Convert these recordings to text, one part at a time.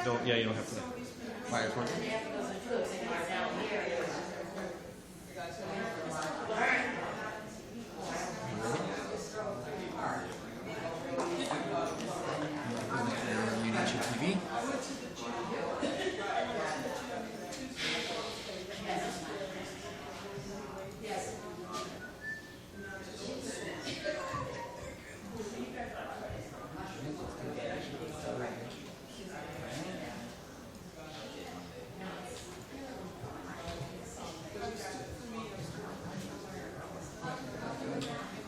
Don't. Yeah, you don't have to. Why is one? Udicci.TV.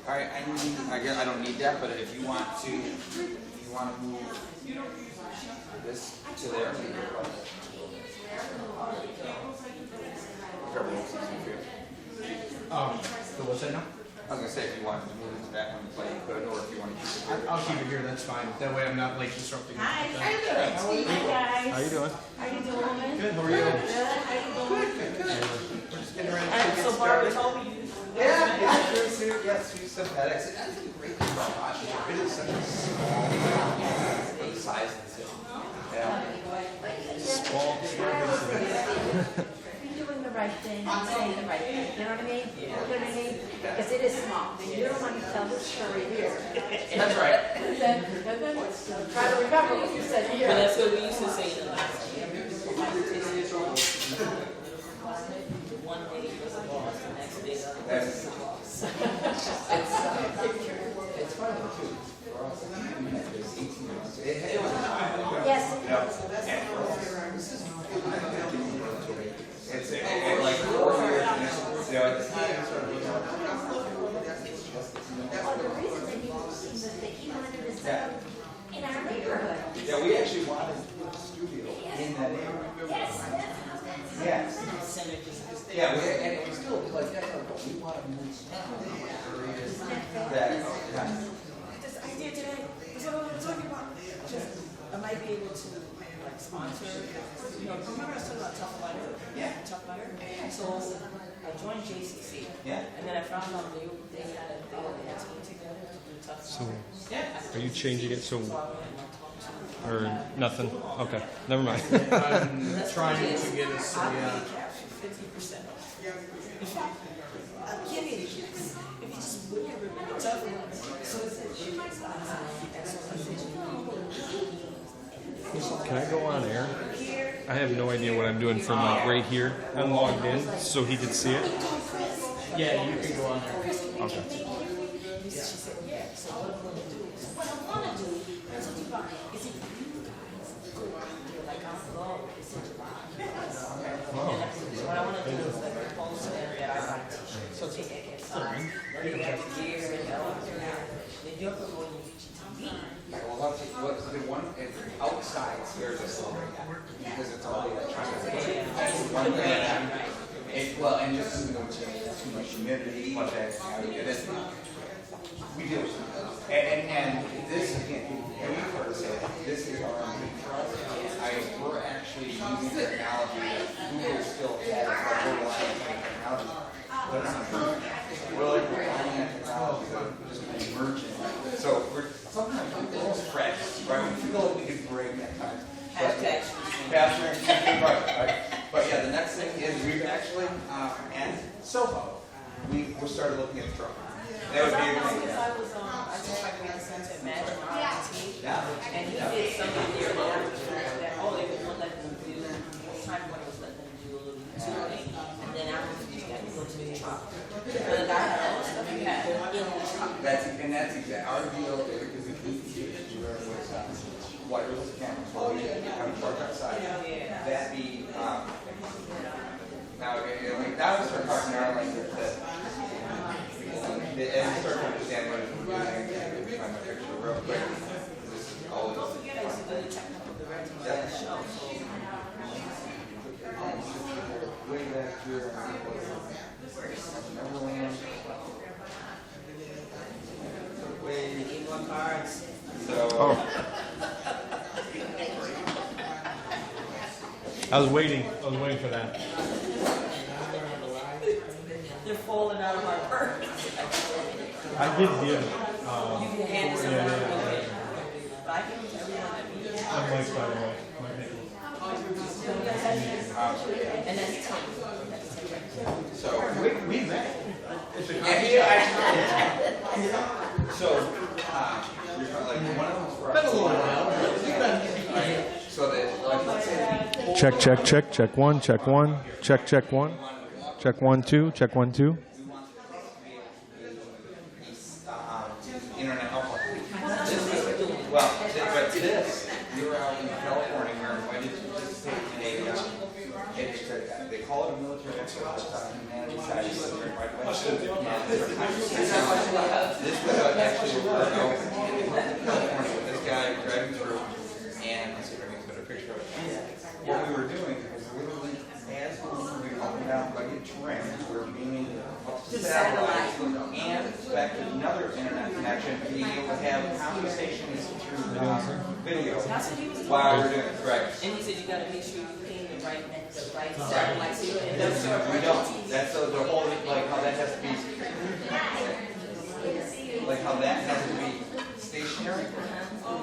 All right, I guess I don't need that, but if you want to move this to there. The what's that now? I was gonna say if you wanted to move it back on the plate, you could, or if you want to keep it. I'll keep it here, that's fine. That way I'm not like disrupting. Hi. it. Hi guys. How you doing? How you doing? Good, how are you? Good. How you doing? We're just getting ready to And get so Barbara started. told me you. She's synthetic. I think the great thing about Oshie, it is such a small for the size of the city. Yeah. Small. You're doing the right thing, I'm saying the right thing, you know what I mean? You know what I mean? Because it is small, you don't want to tell the story here. That's right. And then try to remember what you said here. But that's what we used to say in the last year. One day was a boss, the next day was a boss. It's funny too. For us, we had this 18 months. It was Yes. It's like 4 years. At the time, Well, the reason that he was that he wanted to set up in our neighborhood. yeah, we actually wanted to put a studio in that area. Yes. Yes. Yeah, and we still like that. But we want to move areas that. This idea today, that's what I'm talking about. Just, I might be able to like sponsor, remember I was talking about Tough Mudder? Yeah. Tough Mudder? So I joined JCC. Yeah. And then I found out they had a team together to do Tough So, Mudder. are you changing it so, So I went and talked to or nothing? Okay, never mind. I'm trying to get us to, yeah. 50% off. In fact, I'm giving you this. If you just would ever remember Tough Mudder. So I said, she might stop. And so I said, Can I go on air? I have no idea what I'm doing from like right here. I'm logged in, so he could see it. Yeah, you can go on there. Okay. She said, yeah. So what I'm going to do is, what I want to do is to divide. Is it you guys? You're like, I'm low. It's in July. So what I want to do is like propose an area I like t-shirts. So they get signed. They have gear and then you're promoting Udicci.TV. Well, I'll take the one outside scares us a little bit because it's all electronic. One thing, well, and just too much humidity, much that it is. We do, and this again, and we've heard say this is our main trust. We're actually using technology that Google still has for mobile technology, but it's not true. We're like relying on technology to just emerging. So we're sometimes we're almost fresh, right? We feel like we could break at times. Hashtag. Right. But yeah, the next thing is we've actually and Soho, we started looking at the truck. That would be a good thing. I told my grandson to imagine RIT. Yeah. And he did something there that, oh, they would let them do, time when it was letting them do a little touring. And then after you got to go to the truck. The guy had all the stuff he had in the truck. That's exactly our deal there because the key was wireless cameras. So we have a truck outside. That be now we start talking our language that as we start to understand what we're doing, we find my picture real quick. This is all. Don't forget, I used to do the technical directing of that show. Way back here. Way. Need more cards. So. I was waiting for that. They're falling out of our purse. I did give. You can hand it to Yeah, them. yeah, But I give them to everyone that meets. I'm Mike, by the way. And that's 10. That's 10 right there. So We met. So you're like one of them's for Been a us. little while. We've been. So that like let's say Check, check, check, check one, check one, check, check one, check 1, 2, check 1, 2. internet help. But this, we were out in California. We were invited to participate in a, they call it a military exercise on the humanities side. This was actually a work out in California with this guy driving through, and let's see if I can get a picture of it. What we were doing was literally as we were moving up and down rugged terrain, we were being up to satellite and back to another internet connection, being able to have conversations through video That's what he was doing. while we're doing it. Right. And he said you gotta make sure you ping the right satellite so you can invest We don't. That's the whole, like how that has to be, like how that has to be stationary.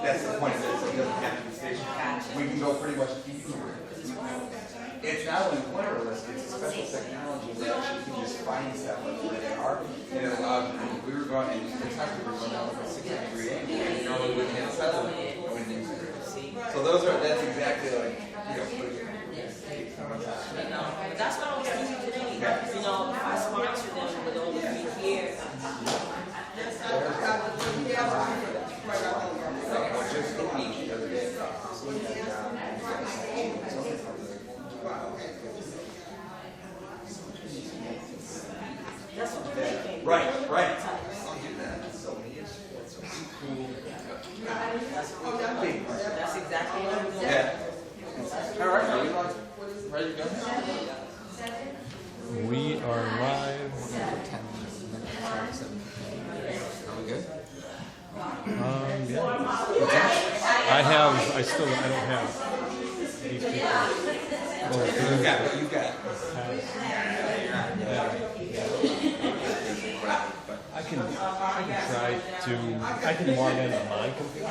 That's the point of it. It doesn't have to be stationary. We can go pretty much anywhere. It's not only wireless, it's a special technology that actually can just find satellites where they are. And it allowed, we were going, and the time we were going down like a 60-degree angle, and normally we can't settle it. So that's exactly like, But that's what I was thinking today. You know, if I sponsor them with all the 3 years. what just hit me the other day. That's what we're making. Right. I'll do that. So cool. That's exactly what I'm doing. Yeah. All right. Are we live? Ready to go? We are live. Are we good? Yeah. I don't have these people. You got what you got. I can try to, I can log in on my computer.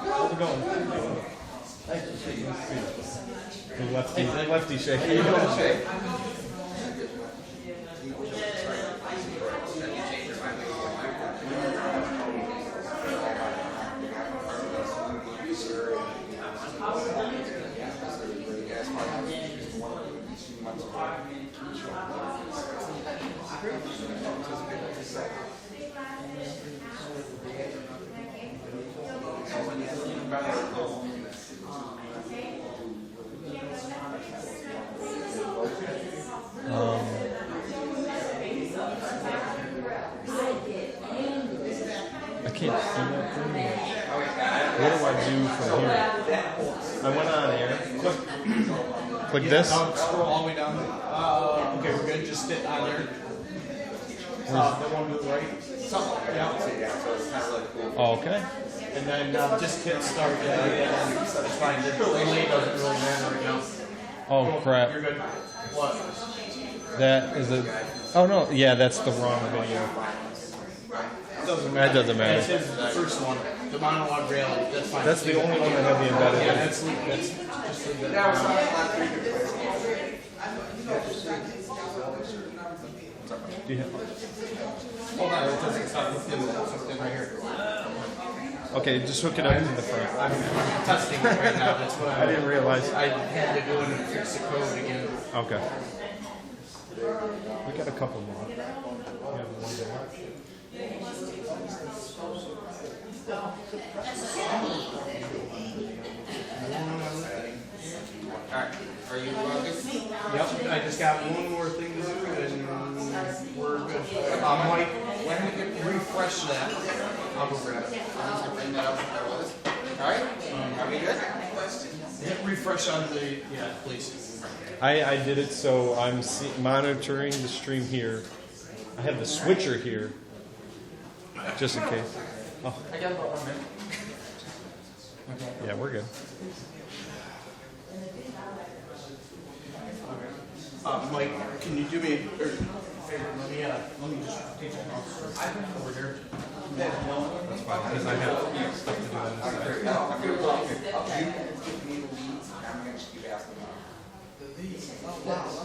How's it going? Nice to see you. The lefty shake. How you doing, Shake? I can't see that thing. What do I do from here? I went on air. Click this. Scroll all the way down. Okay, we're good. Just sit on there. The one to the right. Yeah. Oh, okay. And then just hit start. It's fine. The delay doesn't really matter right now. Oh crap. You're good. What? That is a. Oh no. Yeah, that's the wrong video. That doesn't That's matter. his first one. The monologue reality. That's fine. That's the only one I have the embedded Yeah, in. that's just leave that. Do you have- Hold on, it doesn't stop with something right here. Okay, just hook it up to the front. I'm testing it right now. That's what I didn't realize. I had to go in and fix the code again. Okay. We got a couple more. We have one there. Alright. Are you good? Yep, I just got one more thing to do and we're good. Mike, when we can refresh that, I'll go grab it. I'm just gonna bring that up with us. Alright? Are we good? Hit refresh on the, yeah, please. I did it so I'm monitoring the stream here. I have the switcher here, just in case. Oh, I got about 1 minute. yeah, we're good. Mike, can you do me a favor? Let me just take that off over here. That's fine, because I have stuff to do then. I'm gonna give me the leads, and I'm gonna just keep asking them.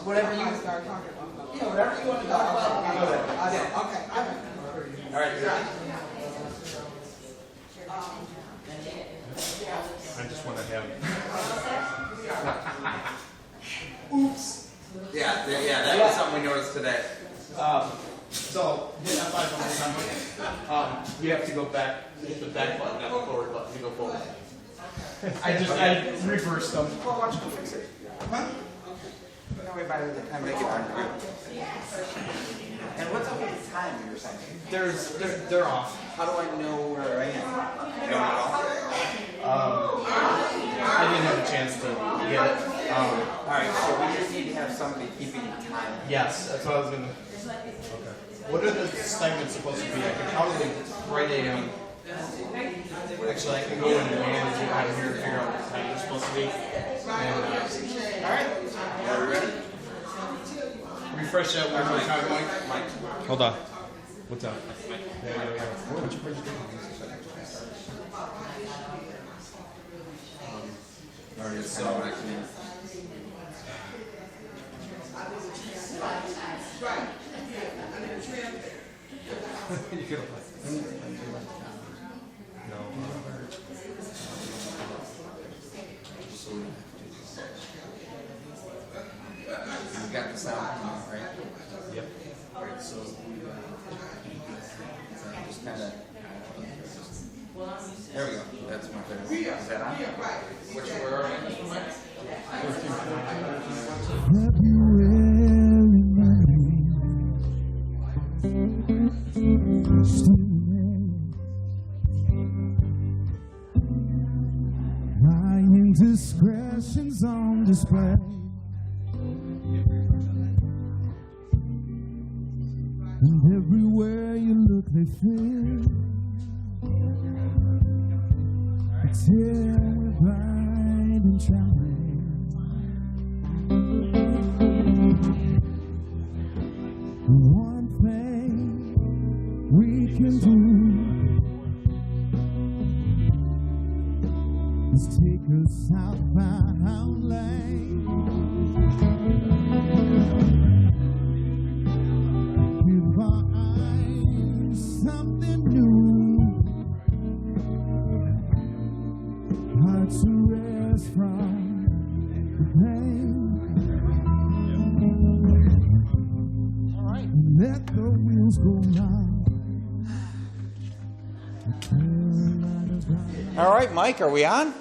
Whatever you start talking about. Yeah, whatever you want to talk about. Okay. All right, good. I just want to have. Yeah, that was something we noticed today. So hit F5 one more time. You have to go back, hit the back button, not the forward button, you go forward. I reversed them. Well, watch me fix it. Huh? That way by the time they get on here. And what's up with the time you were saying? They're off. How do I know where I am? You don't know? I didn't have a chance to get it. Alright, so we just need to have somebody keeping time. Yes, that's what I was gonna. Okay. What are the segments supposed to be? I can probably write a actually, I can go in and manage it out here and figure out what time it's supposed to be. And, Alright. Are we ready? refresh that one more time, Mike. Hold on. What's up? What's your first name? Already so You could have. No. we got the sound, right? Yep. Alright, so just kind of. There we go. That's my favorite. Is that on? Which where are we? My indiscretions on display. And everywhere you look, they feel. Till we're blind and traveling. One thing we can do is take a southbound lane. Give our eyes something new. Hearts to rest from the pain. All right. Let the wheels go round. All right, Mike, are we on?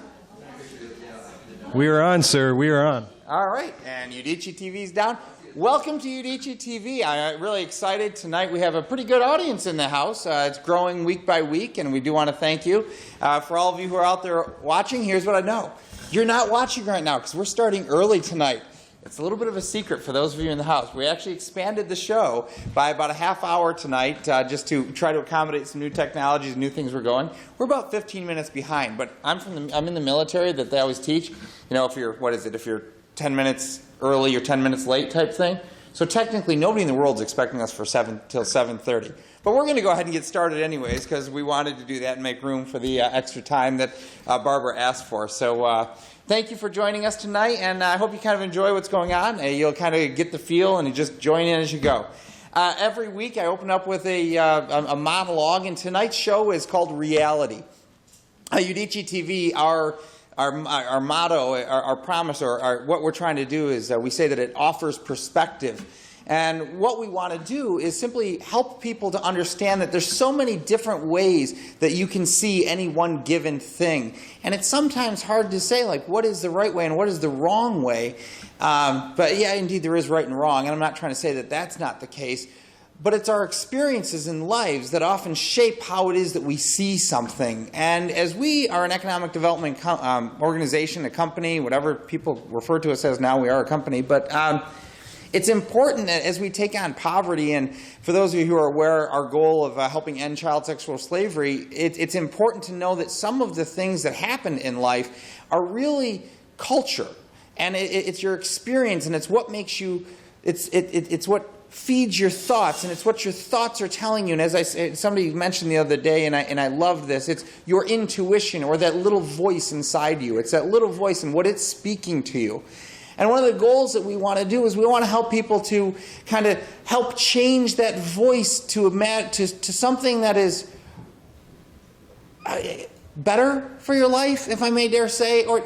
We are on, sir. We are on. All right, and Udicci.TV's down. Welcome to Udicci.TV. I'm really excited. Tonight we have a pretty good audience in the house. It's growing week by week, and we do want to thank you. For all of you who are out there watching, here's what I know. You're not watching right now because we're starting early tonight. It's a little bit of a secret for those of you in the house. We actually expanded the show by about a half hour tonight just to try to accommodate some new technologies, new things we're going. We're about 15 minutes behind, but I'm in the military that they always teach. You know, if you're, if you're 10 minutes early or 10 minutes late type thing. So technically nobody in the world is expecting us for till 7:30. But we're going to go ahead and get started anyways because we wanted to do that and make room for the extra time that Barbara asked for. So thank you for joining us tonight, and I hope you kind of enjoy what's going on. You'll kind of get the feel and you just join in as you go. Every week I open up with a monologue, and tonight's show is called Reality. Udicci.TV, our motto, our promise, or what we're trying to do is we say that it offers perspective. And what we want to do is simply help people to understand that there's so many different ways that you can see any one given thing. And it's sometimes hard to say, like, what is the right way and what is the wrong way. But yeah, indeed, there is right and wrong. And I'm not trying to say that that's not the case. But it's our experiences in lives that often shape how it is that we see something. And as we are an economic development organization, a company, whatever people refer to us as now, we are a company. But it's important that as we take on poverty, and for those of you who are aware our goal of helping end child sexual slavery, it's important to know that some of the things that happen in life are really culture. And it's your experience, and it's what makes you, it's what feeds your thoughts, and it's what your thoughts are telling you. And as I said, somebody mentioned the other day, and I love this, it's your intuition, or that little voice inside you. It's that little voice and what it's speaking to you. And one of the goals that we want to do is we want to help people to kind of help change that voice to something that is better for your life, if I may dare say. Or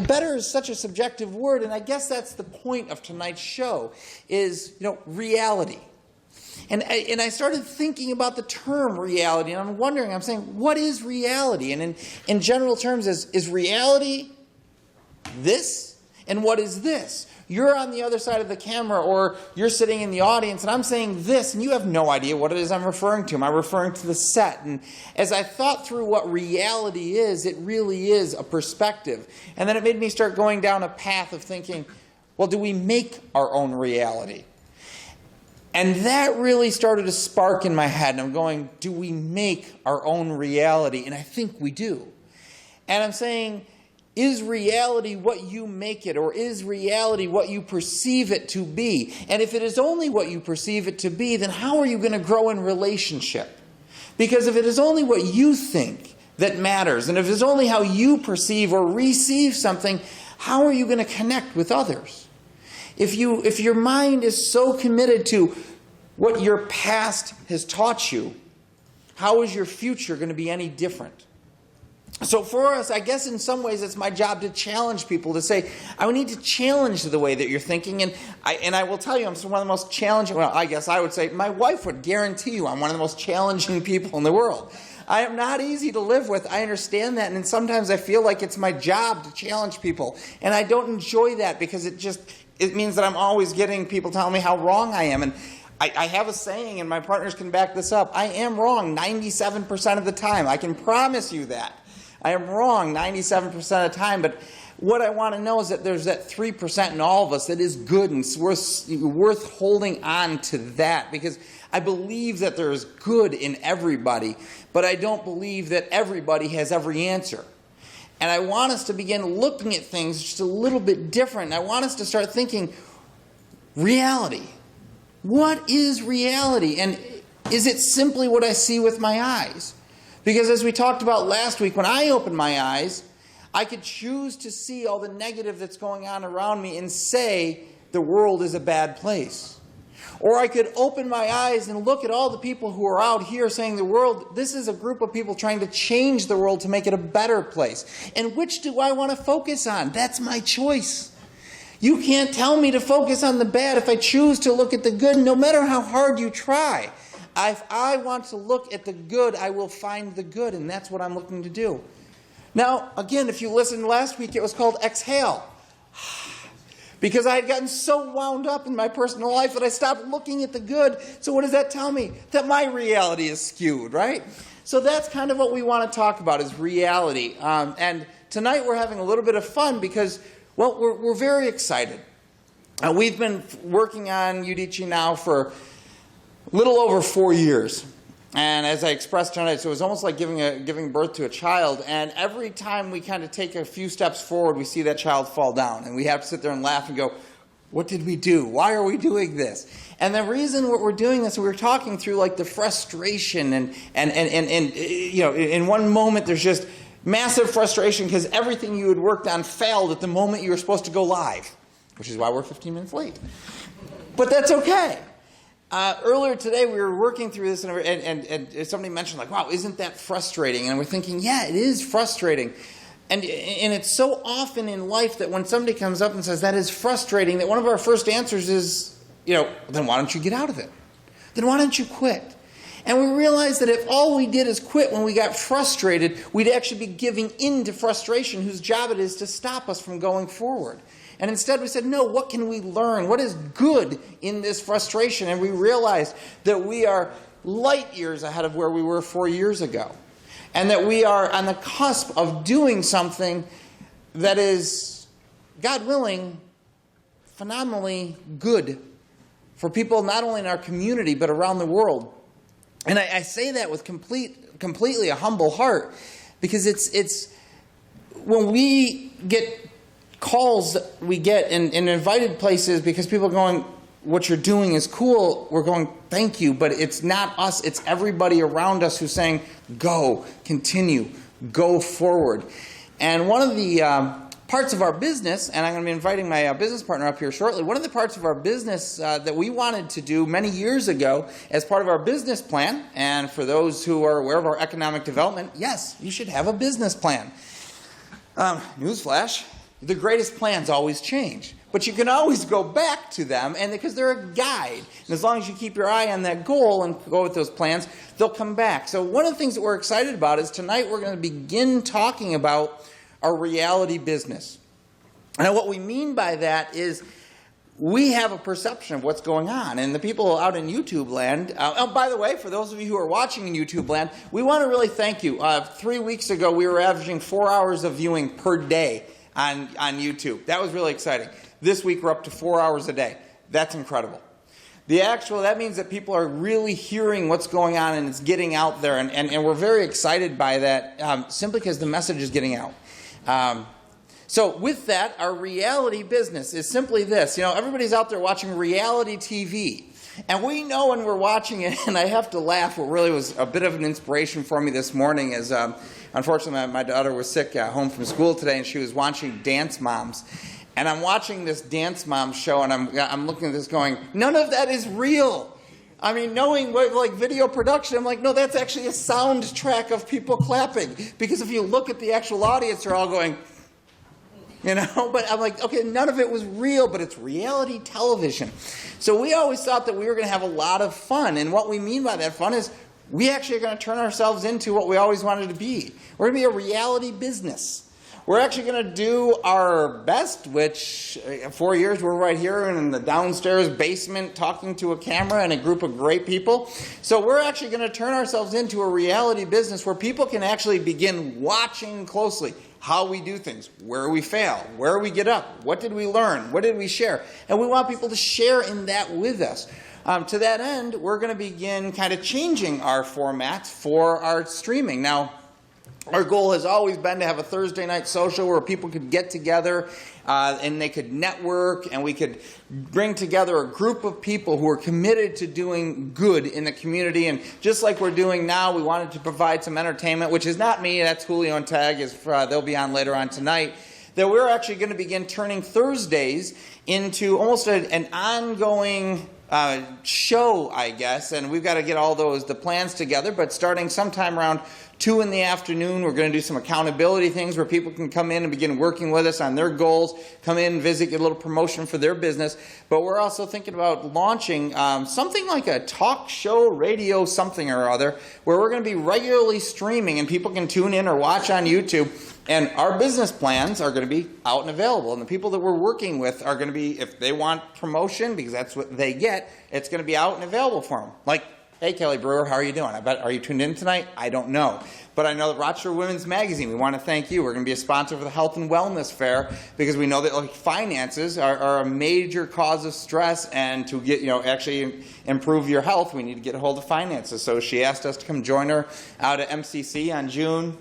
better is such a subjective word, and I guess that's the point of tonight's show, is reality. And I started thinking about the term reality, and I'm wondering, I'm saying, what is reality? And in general terms, is reality this? And what is this? You're on the other side of the camera, or you're sitting in the audience, and I'm saying this, and you have no idea what it is I'm referring to. Am I referring to the set? And as I thought through what reality is, it really is a perspective. And then it made me start going down a path of thinking, well, do we make our own reality? And that really started to spark in my head. And I'm going, do we make our own reality? And I think we do. And I'm saying, is reality what you make it, or is reality what you perceive it to be? And if it is only what you perceive it to be, then how are you going to grow in relationship? Because if it is only what you think that matters, and if it's only how you perceive or receive something, how are you going to connect with others? If your mind is so committed to what your past has taught you, how is your future going to be any different? So for us, I guess in some ways it's my job to challenge people, to say, I need to challenge the way that you're thinking. And I will tell you, I'm one of the most challenging, well, I guess I would say, my wife would guarantee you I'm one of the most challenging people in the world. I am not easy to live with. I understand that. And sometimes I feel like it's my job to challenge people. And I don't enjoy that, because it means that I'm always getting people telling me how wrong I am. And I have a saying, and my partners can back this up. I am wrong 97% of the time. I can promise you that. I am wrong 97% of the time, but what I want to know is that there's that 3% in all of us that is good, and it's worth holding on to that, because I believe that there is good in everybody, but I don't believe that everybody has every answer. And I want us to begin looking at things just a little bit different. I want us to start thinking, reality. What is reality? And is it simply what I see with my eyes? Because as we talked about last week, when I open my eyes, I could choose to see all the negative that's going on around me and say the world is a bad place. Or I could open my eyes and look at all the people who are out here saying this is a group of people trying to change the world to make it a better place. And which do I want to focus on? That's my choice. You can't tell me to focus on the bad if I choose to look at the good, no matter how hard you try. If I want to look at the good, I will find the good, and that's what I'm looking to do. Now, again, if you listened last week, it was called Exhale. Because I had gotten so wound up in my personal life that I stopped looking at the good. So what does that tell me? That my reality is skewed, right? So that's kind of what we want to talk about, is reality. And tonight we're having a little bit of fun because, well, we're very excited. We've been working on Udicci now for a little over 4 years. And as I expressed tonight, so it was almost like giving birth to a child. And every time we kind of take a few steps forward, we see that child fall down. And we have to sit there and laugh and go, what did we do? Why are we doing this? And the reason what we're doing this, we were talking through like the frustration and you know, in one moment there's just massive frustration because everything you had worked on failed at the moment you were supposed to go live, which is why we're 15 minutes late. But that's okay. Earlier today, we were working through this, and somebody mentioned, like, wow, isn't that frustrating? And we're thinking, yeah, it is frustrating. And it's so often in life that when somebody comes up and says, that is frustrating, that one of our first answers is, you know, then why don't you get out of it? Then why don't you quit? And we realized that if all we did is quit when we got frustrated, we'd actually be giving in to frustration, whose job it is to stop us from going forward. And instead we said, no, what can we learn? What is good in this frustration? And we realized that we are light years ahead of where we were 4 years ago. And that we are on the cusp of doing something that is, God willing, phenomenally good for people not only in our community but around the world. And I say that with completely a humble heart, because it's when we get calls that we get in invited places because people are going, what you're doing is cool, we're going, thank you, but it's not us, it's everybody around us who's saying, go, continue, go forward. And one of the parts of our business, and I'm going to be inviting my business partner up here shortly, one of the parts of our business that we wanted to do many years ago as part of our business plan, and for those who are aware of our economic development, yes, you should have a business plan. Newsflash, the greatest plans always change. But you can always go back to them, and because they're a guide. And as long as you keep your eye on that goal and go with those plans, they'll come back. So one of the things that we're excited about is tonight we're going to begin talking about our reality business. And what we mean by that is we have a perception of what's going on. And the people out in YouTube land, oh, by the way, for those of you who are watching in YouTube land, we want to really thank you. 3 weeks ago, we were averaging 4 hours of viewing per day on YouTube. That was really exciting. This week, we're up to 4 hours a day. That's incredible. That means that people are really hearing what's going on and it's getting out there. And we're very excited by that simply because the message is getting out. So with that, our reality business is simply this. You know, everybody's out there watching reality TV. And we know when we're watching it, and I have to laugh, what really was a bit of an inspiration for me this morning is, unfortunately, my daughter was sick home from school today, and she was watching Dance Moms. And I'm watching this Dance Mom show, and I'm looking at this going, none of that is real. I mean, knowing what, like video production, I'm like, no, that's actually a soundtrack of people clapping. Because if you look at the actual audience, they're all going, you know. But I'm like, okay, none of it was real, but it's reality television. So we always thought that we were going to have a lot of fun. And what we mean by that fun is we actually are going to turn ourselves into what we always wanted to be. We're going to be a reality business. We're actually going to do our best, which 4 years we're right here in the downstairs basement talking to a camera and a group of great people. So we're actually going to turn ourselves into a reality business where people can actually begin watching closely how we do things, where we fail, where we get up, what did we learn, what did we share. And we want people to share in that with us. To that end, we're going to begin kind of changing our formats for our streaming. Now, our goal has always been to have a Thursday night social where people could get together and they could network and we could bring together a group of people who are committed to doing good in the community. And just like we're doing now, we wanted to provide some entertainment, which is not me, that's Julio and Tag, they'll be on later on tonight. That we're actually going to begin turning Thursdays into almost an ongoing show, I guess. And we've got to get all the plans together, but starting sometime around 2 in the afternoon, we're going to do some accountability things where people can come in and begin working with us on their goals, come in, visit, get a little promotion for their business. But we're also thinking about launching something like a talk show, radio something or other, where we're going to be regularly streaming and people can tune in or watch on YouTube. And our business plans are going to be out and available. And the people that we're working with are going to be, if they want promotion, because that's what they get, it's going to be out and available for them. Like, hey, Kelly Brewer, how are you doing? Are you tuned in tonight? I don't know. But I know that Rochester Women's Magazine, we want to thank you. We're going to be a sponsor for the Health and Wellness Fair because we know that finances are a major cause of stress. And to get, actually improve your health, we need to get a hold of finances. So she asked us to come join her out at MCC on June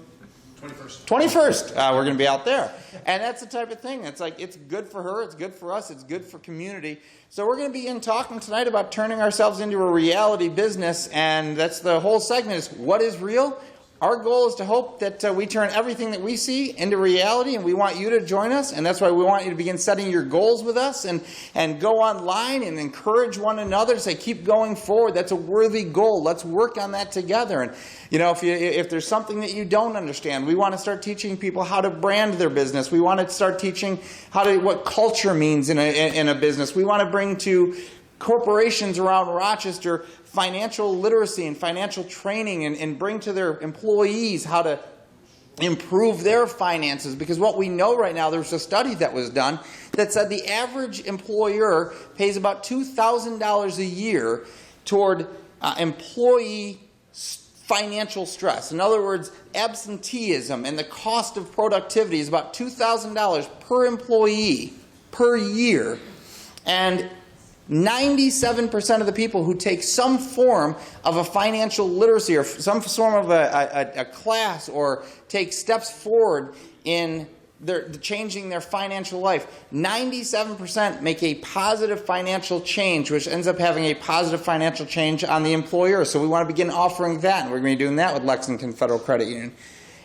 21st. We're going to be out there. And that's the type of thing. It's like, it's good for her, it's good for us, it's good for community. So we're going to begin talking tonight about turning ourselves into a reality business. And that's the whole segment is what is real? Our goal is to hope that we turn everything that we see into reality, and we want you to join us, and that's why we want you to begin setting your goals with us and go online and encourage one another to say, keep going forward. That's a worthy goal. Let's work on that together. And if there's something that you don't understand, we want to start teaching people how to brand their business. We want to start teaching what culture means in a business. We want to bring to corporations around Rochester financial literacy and financial training and bring to their employees how to improve their finances. Because what we know right now, there's a study that was done that said the average employer pays about $2,000 a year toward employee financial stress. In other words, absenteeism and the cost of productivity is about $2,000 per employee per year. And 97% of the people who take some form of a financial literacy or some form of a class or take steps forward in they're changing their financial life. 97% make a positive financial change, which ends up having a positive financial change on the employer. So we want to begin offering that, and we're going to be doing that with Lexington Federal Credit Union.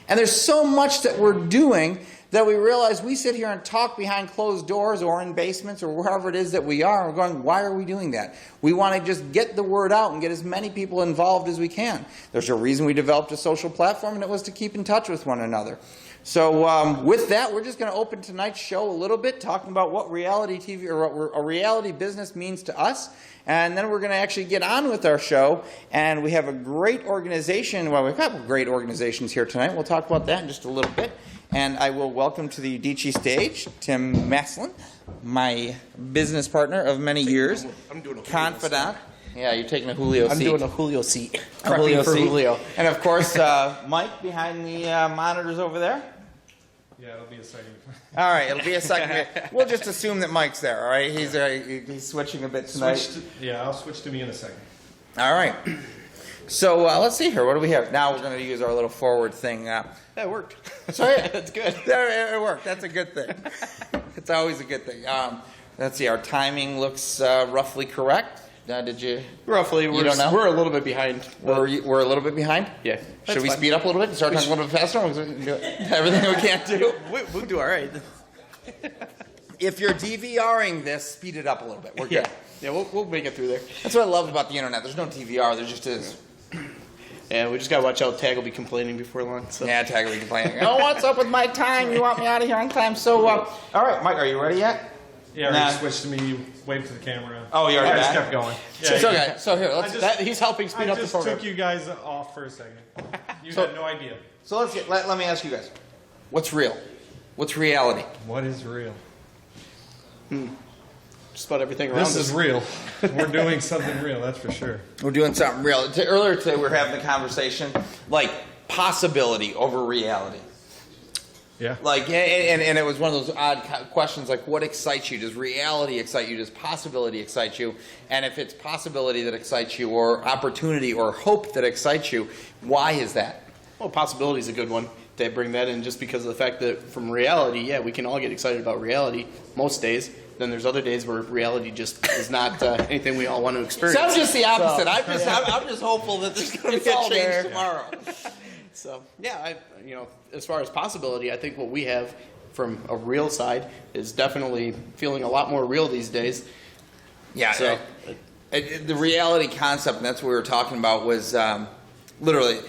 And there's so much that we're doing that we realize we sit here and talk behind closed doors or in basements or wherever it is that we are. We're going, why are we doing that? We want to just get the word out and get as many people involved as we can. There's a reason we developed a social platform, and it was to keep in touch with one another. So with that, we're just going to open tonight's show a little bit, talking about what reality TV or what a reality business means to us. And then we're going to actually get on with our show. And we have a great organization. Well, we've got great organizations here tonight. We'll talk about that in just a little bit. And I will welcome to the Udicci stage Tim Maslin, my business partner of many years. I'm doing a confidant. Yeah, you're taking a Julio seat. I'm doing a Julio seat. A Julio for seat. Julio. And of course, Mike behind the monitors over there. Yeah, it'll be a second. All right, it'll be a second. We'll just assume that Mike's there. All right, he's switching a bit tonight. I'll switch to me in a second. All right. So let's see here. What do we have? Now we're going to use our little forward thing. That worked. So yeah, That's good. It worked. That's a good thing. It's always a good thing. Let's see. Our timing looks roughly correct. Did you? Roughly, You don't know? we're a little bit behind. We're a little bit behind. Yeah. Should That's we fine. speed up a little bit and start talking a little bit faster? Everything we can't do. We'll do all right. If you're DVRing this, speed it up a little bit. We're good. Yeah, we'll make it through there. That's what I love about the internet. There's no DVR. There just is. Yeah, we just gotta watch out. Tag will be complaining before long. So. Yeah, Tag will be complaining. Oh, what's up with my time? You want me out of here on time? So, all right, Mike, are you ready yet? Yeah, Nah. you switched to me. You waved to the camera. Oh, you already I just back? kept going. So, okay, so here, let's. He's helping speed I up the just program. took you guys off for a second. You So- had no idea. So let me ask you guys, what's real? What's reality? What is real? Just about everything around This us. is real. We're doing something real, that's for sure. We're doing something real. Earlier today, we were having a conversation like possibility over reality. Yeah. Like, and it was one of those odd questions like, what excites you? Does reality excite you? Does possibility excite you? And if it's possibility that excites you, or opportunity or hope that excites you, why is that? Well, possibility is a good one to bring that in, just because of the fact that from reality, yeah, we can all get excited about reality most days. Then there's other days where reality just is not anything we all want to experience. So I'm just the opposite. So, I'm just hopeful that there's going to It's be a all change there. tomorrow. So yeah, as far as possibility, I think what we have from a real side is definitely feeling a lot more real these days. Yeah. So The reality concept, and that's what we were talking about, was literally,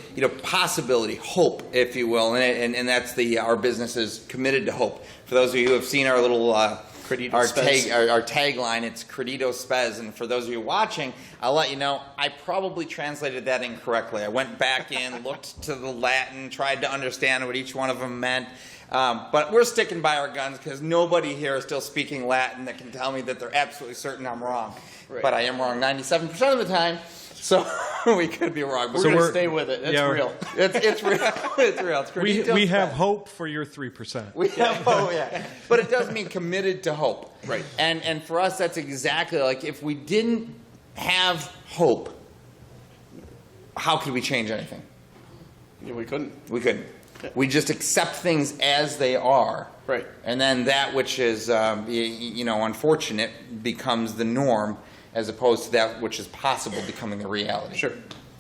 possibility, hope, if you will, and that's our business is committed to hope. For those of you who have seen our little Credito Spes. our tagline, it's Credito Spes, and for those of you watching, I'll let you know I probably translated that incorrectly. I went back in, looked to the Latin, tried to understand what each one of them meant. But we're sticking by our guns because nobody here is still speaking Latin that can tell me that they're absolutely certain I'm wrong. Right. But I am wrong 97% of the time, so we could be wrong. But We're gonna stay with it. That's real. It's real. It's real. It's We Credito have Spes. hope for your 3%. We have hope, yeah. But it does mean committed to hope. Right. And for us, that's exactly like if we didn't have hope, how could we change anything? Yeah, we couldn't. We couldn't. We just accept things as they are. Right. And then that which is, unfortunate becomes the norm as opposed to that which is possible becoming the reality. Sure.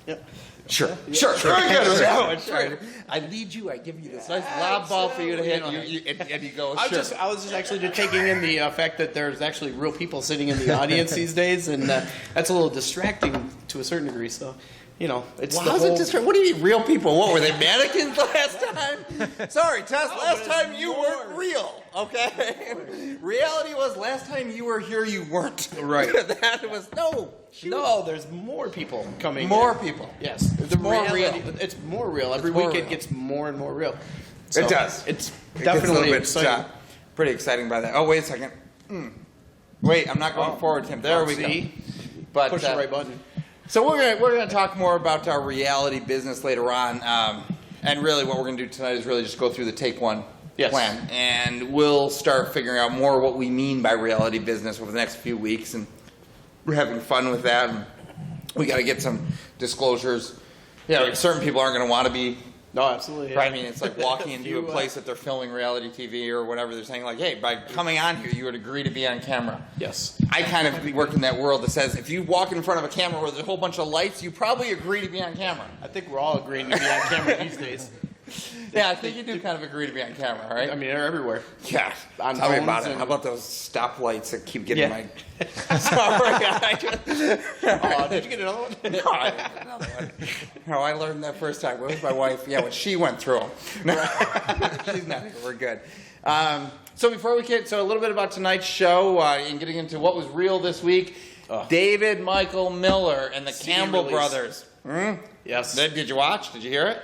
Yep. Sure. Very good with that one. Sure. I lead you. I give you this nice lob ball for you to hit, and you go, I sure. was just actually just taking in the fact that there's actually real people sitting in the audience these days, and that's a little distracting to a certain degree. So, it's Well, the how's whole. it distracting? What do you mean, real people? What, were they mannequins last time? Sorry, Tess, last time you weren't real, okay? Reality was last time you were here, you weren't. Right. That was, no. No, there's more people coming. More in. people. Yes, It's more reality- real. It's more real. Every more week real. it gets more and more real. It does. It's It gets definitely a little bit exciting. pretty exciting by that. Oh, wait a second. Wait, I'm not going forward, Tim. There we See? go. But, Push the right button. So we're gonna talk more about our reality business later on, and really what we're gonna do tonight is really just go through the Take One plan, and we'll start figuring out more what we mean by reality business over the next few weeks, and we're having fun with that. And we got to get some disclosures. Yeah, certain people aren't going to want to be No, absolutely. Yeah. Right, I mean, it's like walking into a You, place that they're filming reality TV or whatever. They're saying like, hey, by coming on here, you would agree to be on camera. Yes. I kind of work in that world that says if you walk in front of a camera where there's a whole bunch of lights, you probably agree to be on camera. I think we're all agreeing to be on camera these days. Yeah, I think you do kind of agree to be on camera, right? I mean, they're everywhere. Yeah. On Tell me phones about it. and- How about those stoplights that keep getting Yeah. my... Sorry, Oh, did you get another one? No, I didn't get another one. No, I learned that first time. Where was my wife? Yeah, when she went through them. She's not here. We're good. So before we get so a little bit about tonight's show and getting into what was real this week, David Michael Miller and the CD Campbell release. Brothers. Yes. Did you watch? Did you hear it?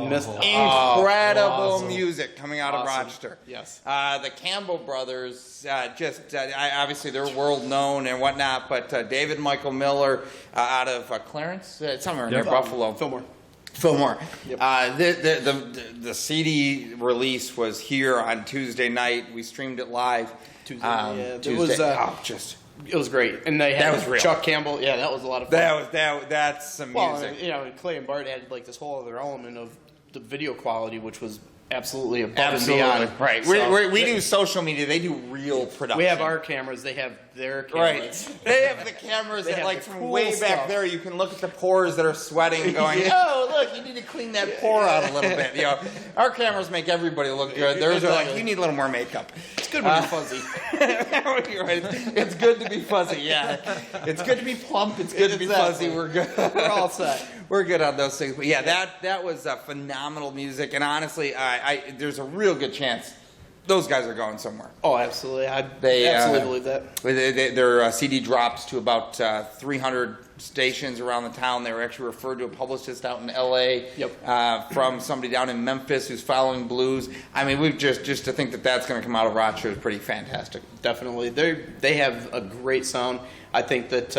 Missed- Incredible music coming out of Awesome. Rochester. Yes. The Campbell brothers, obviously they're world known and whatnot, but David Michael Miller out of Clarence, somewhere near Buffalo. Fillmore. Yep. The CD release was here on Tuesday night. We streamed it live. Tuesday, yeah. It Tuesday. It was great, and they had That was real. Chuck Campbell. Yeah, that was a lot of fun. That's some music. Well, you know, Clay and Bart had like this whole other element of the video quality, which was absolutely above and beyond. Right. So, We do social media. They do real production. we have our cameras. They have their cameras. Right. They have the cameras They that, have like, the from cool way back stuff. there, you can look at the pores that are sweating, going, Yeah. "Oh, look, you need to clean that pore out a little bit." You know, our cameras make everybody look good. Theirs are like, "You need a little more makeup." It's good when you're fuzzy. You're right. It's good to be fuzzy. Yeah, it's good to be plump. It's good to be Exactly. fuzzy. We're good. We're all set. We're good on those things. But yeah, that was phenomenal music. And honestly, there's a real good chance those guys are going somewhere. Oh, absolutely. I They, absolutely believe that. Their CD drops to about 300 stations around the town. They were actually referred to a publicist out in L.A. Yep. From somebody down in Memphis who's following blues. I mean, we've just to think that that's going to come out of Rochester is pretty fantastic. Definitely. They have a great sound. I think that,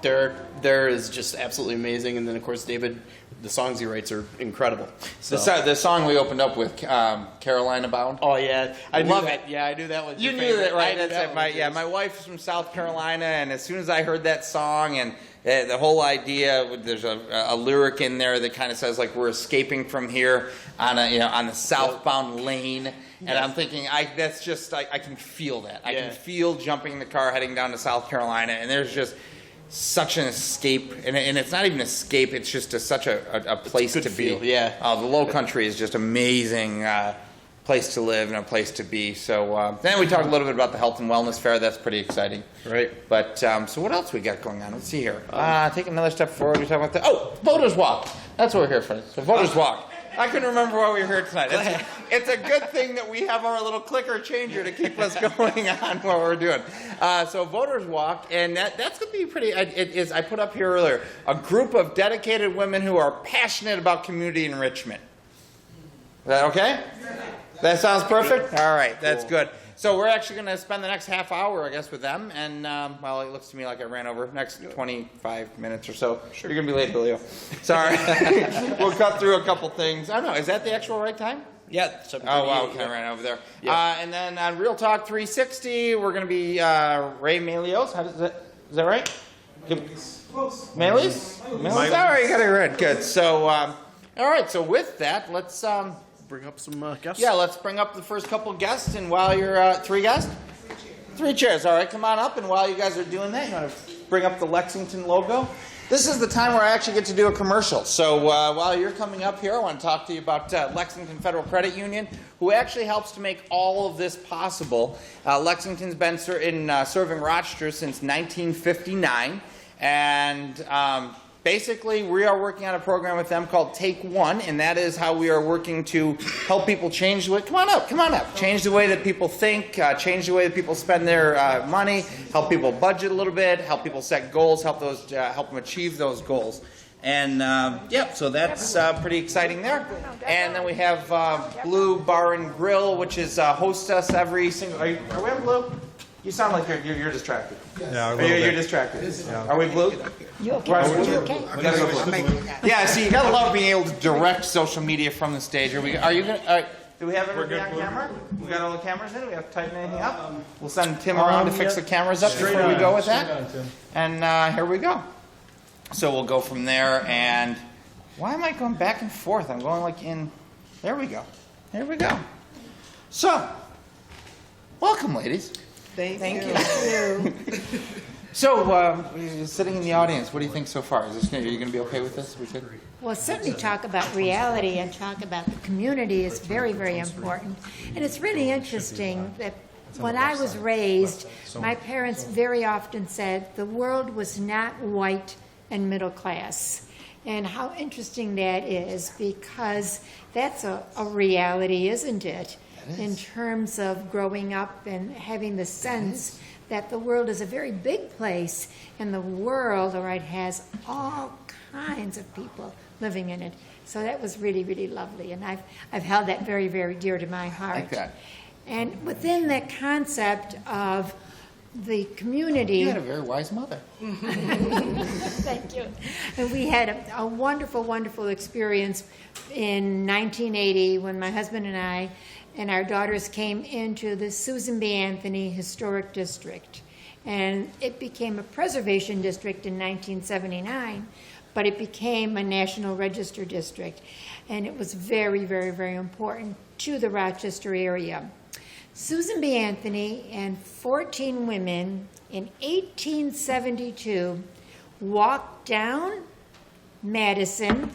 their is just absolutely amazing. And then, of course, David, the songs he writes are incredible. So. The song we opened up with, Carolina Bound. Oh, yeah. I knew Love that. it. Yeah, I knew that was You your knew favorite. that, right? I knew That's that it. one, My wife's from South Carolina, and as soon as I heard that song and the whole idea, there's a lyric in there that kind of says like we're escaping from here on the southbound lane, and I'm thinking I can feel that. I can feel jumping in the car heading down to South Carolina, and there's just such an escape, and it's not even escape. It's just such a place to feel, be. yeah. The Low Country is just amazing. Place to live and a place to be. So then we talked a little bit about the health and wellness fair. That's pretty exciting. Right. But so what else we got going on? Let's see here. Take another step forward. We're talking about Voters Walk. That's what we're here for. So Voters Walk. I couldn't remember why we were here tonight. It's a good thing that we have our little clicker changer to keep us going on what we're doing. So Voters Walk, and that's going to be pretty. I put up here earlier a group of dedicated women who are passionate about community enrichment. Is that okay? That sounds perfect? All right, that's good. So we're actually going to spend the next half hour, I guess, with them. And, well, it looks to me like I ran over. Next 25 minutes or so. Sure. You're going to be late, Julio. Sorry. We'll cut through a couple things. I don't know. Is that the actual right time? Yeah. Oh, wow. Okay, I ran over there. Yeah. And then on Real Talk 360, we're going to be Ray Melios. Is that right? Close. Melios? All right, you got it right. Good. So, all right. So with that, let's... Bring up some guests. Yeah, let's bring up the first couple guests, and while you're 3 guests? 3 chairs. All right, come on up, and while you guys are doing that, you want to bring up the Lexington logo? This is the time where I actually get to do a commercial. So while you're coming up here, I want to talk to you about Lexington Federal Credit Union, who actually helps to make all of this possible. Lexington's been serving Rochester since 1959, and basically, we are working on a program with them called Take One, and that is how we are working to help people change the way. Come on up. Change the way that people think, change the way that people spend their money, help people budget a little bit, help people set goals, help them achieve those goals. And so that's pretty exciting there. And then we have Blue Bar and Grill, which is host us every single. Are we on Blue? You sound like you're distracted. Yeah, You're distracted. Yeah. Are we Blue? You okay? You okay? We gotta go Blue. Yeah, see, you gotta love being able to direct social media from the stage. Are you gonna? Do we have everything on camera? We got all the cameras in. Do we have to tighten anything up? We'll send Tim around to fix the cameras up before we go with that. And here we go. So we'll go from there, and Why am I going back and forth? I'm going like in. There we go. There we go. So, welcome, ladies. Thank you. So, sitting in the audience, what do you think so far? Are you going to be okay with this? We could. Well, certainly talk about reality and talk about the community is very, very important. And it's really interesting that when I was raised, my parents very often said the world was not white and middle class. And how interesting that is, because that's a reality, isn't it? In terms of growing up and having the sense that the world is a very big place, and the world, all right, has all kinds of people living in it. So that was really, really lovely, and I've held that very, very dear to my heart. Like that. And within that concept of the community, You had a very wise mother. thank you. And we had a wonderful, wonderful experience in 1980 when my husband and I and our daughters came into the Susan B. Anthony Historic District. And it became a preservation district in 1979, but it became a National Register district. And it was very, very, very important to the Rochester area. Susan B. Anthony and 14 women in 1872 walked down Madison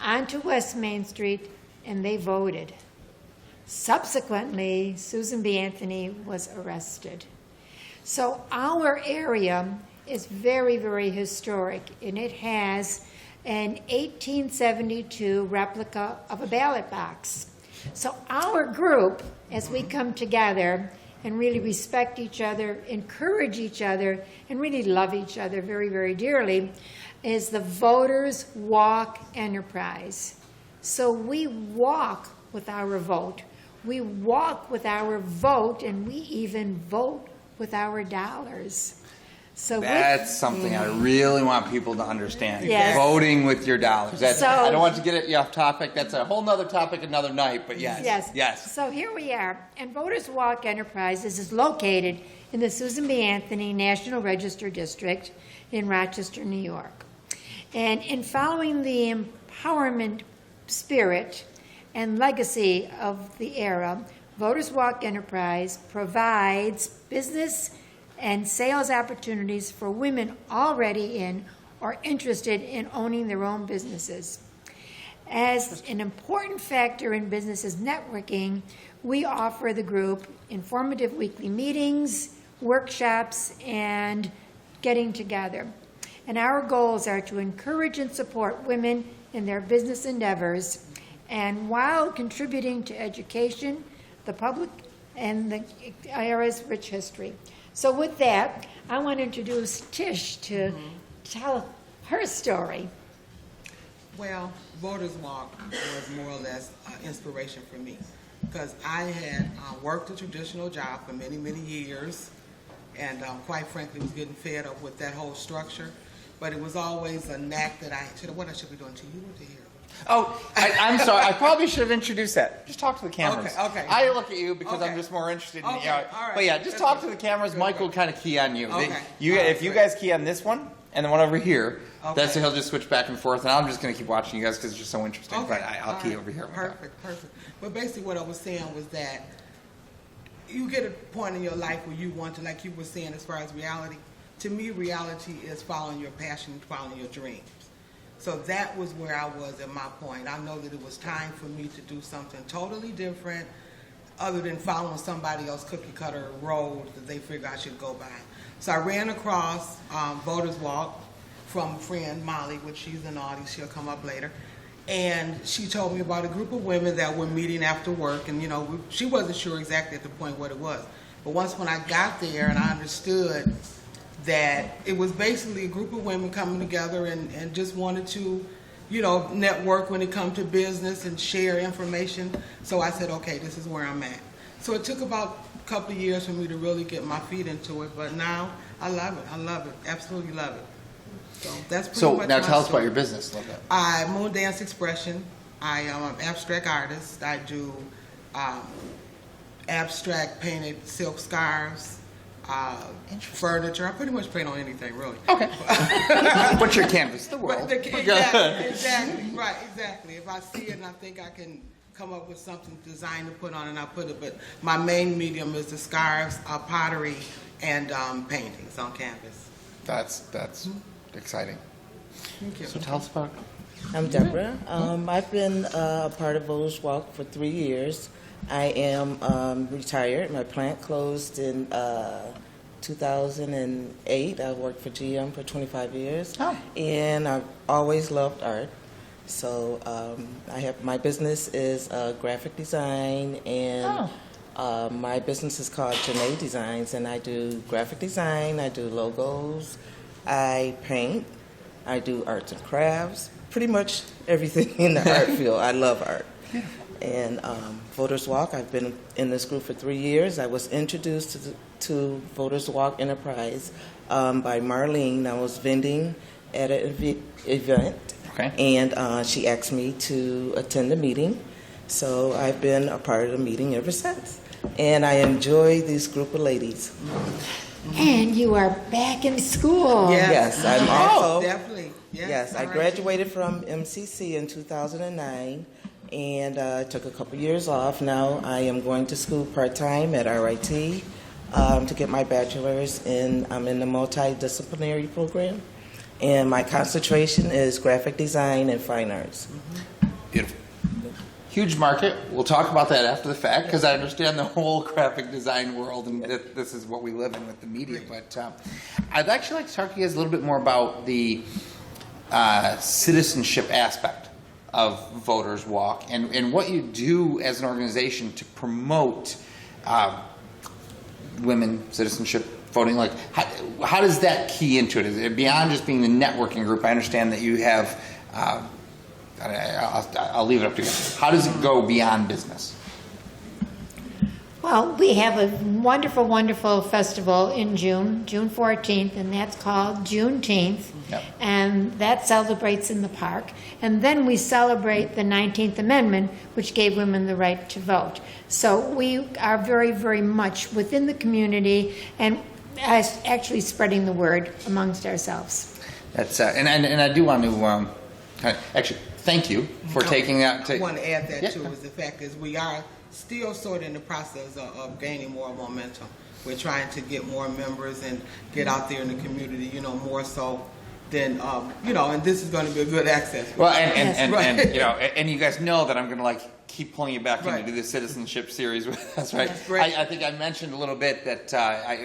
onto West Main Street, and they voted. Subsequently, Susan B. Anthony was arrested. So our area is very, very historic, and it has an 1872 replica of a ballot box. So our group, as we come together and really respect each other, encourage each other, and really love each other very, very dearly, is the Voters Walk Enterprise. So we walk with our vote. We walk with our vote, and we even vote with our dollars. So That's something I really want people to understand. Yes. Voting with your dollars. That's, So- I don't want to get you off topic. That's a whole nother topic another night, but yes. Yes. So here we are. And Voters Walk Enterprises is located in the Susan B. Anthony National Register District in Rochester, New York. And in following the empowerment spirit and legacy of the era, Voters Walk Enterprise provides business and sales opportunities for women already in or interested in owning their own businesses. As an important factor in businesses networking, we offer the group informative weekly meetings, workshops, and getting together. And our goals are to encourage and support women in their business endeavors, and while contributing to education, the public, and the area's rich history. So with that, I want to introduce Tish to tell her story. Well, Voters Walk was more or less inspiration for me, because I had worked a traditional job for many, many years, and quite frankly was getting fed up with that whole structure. But it was always a knack that I should be doing to you or to here. Oh, I'm sorry. I probably should have introduced that. Just talk to the cameras. Okay. I look at you because Okay. I'm just more interested in Okay, the all right. But yeah, just That's talk good. to the cameras. Good, Mike good. will kind of key on you. Okay. If you guys key on this one and the one over here, Okay. that's he'll just switch back and forth. And I'm just going to keep watching you guys because it's just so interesting. Okay. But I'll All key right. over here. Perfect. But basically what I was saying was that you get a point in your life where you want to, like you were saying as far as reality, to me reality is following your passion, following your dreams. So that was where I was at my point. I know that it was time for me to do something totally different other than following somebody else's cookie cutter road that they figure I should go by. So I ran across Voters Walk from a friend, Molly, which she's in the audience, she'll come up later. And she told me about a group of women that were meeting after work, and she wasn't sure exactly at the point what it was. But once when I got there and I understood that it was basically a group of women coming together and just wanted to, network when it comes to business and share information. So I said, okay, this is where I'm at. So it took about a couple of years for me to really get my feet into it, but now I love it, absolutely love it. So that's pretty So much now my tell us story. about your business a little bit. I Moon Dance Expression. I am an abstract artist. I do abstract painted silk scarves. furniture. I pretty much paint on anything, really. Okay. What's your canvas? The world. Exactly, right, exactly. If I see it and I think I can come up with something designed to put on, and I put it. But my main medium is the scarves, pottery, and paintings on canvas. That's exciting. Thank you. So tell us about. I'm Deborah. I've been a part of Voters Walk for 3 years. I am retired. My plant closed in 2008. I worked for GM for 25 years. Oh. And I've always loved art. So my business is graphic design, and my business is called Janae Designs, and I do graphic design, I do logos, I paint, I do arts and crafts, pretty much everything in the art field. I love art. And Voters Walk, I've been in this group for 3 years. I was introduced to Voters Walk Enterprise by Marlene. I was vending at an event. Okay. And she asked me to attend the meeting, so I've been a part of the meeting ever since. And I enjoy this group of ladies. And you are back in school. Yes, I'm also. Definitely. Yes, I graduated from MCC in 2009 and took a couple years off. Now I am going to school part-time at RIT to get my bachelor's I'm in the multidisciplinary program. And my concentration is graphic design and fine arts. Beautiful. Huge market. We'll talk about that after the fact because I understand the whole graphic design world, and this is what we live in with the media. But I'd actually like to talk to you guys a little bit more about the citizenship aspect of Voters Walk and what you do as an organization to promote women citizenship voting. Like, how does that key into it? Is it beyond just being the networking group? I understand that you have. I'll leave it up to you. How does it go beyond business? Well, we have a wonderful, wonderful festival in June 14th, and that's called Juneteenth. Yep. And that celebrates in the park. And then we celebrate the 19th Amendment, which gave women the right to vote. So we are very, very much within the community and actually spreading the word amongst ourselves. That's and I do want to actually thank you for taking that. I want to add that too. Is the fact is we are still sort of in the process of gaining more momentum. We're trying to get more members and get out there in the community, more so than, and this is going to be a good access. Well, and you guys know that I'm going to keep pulling you back in to do the citizenship series with us, right? I think I mentioned a little bit that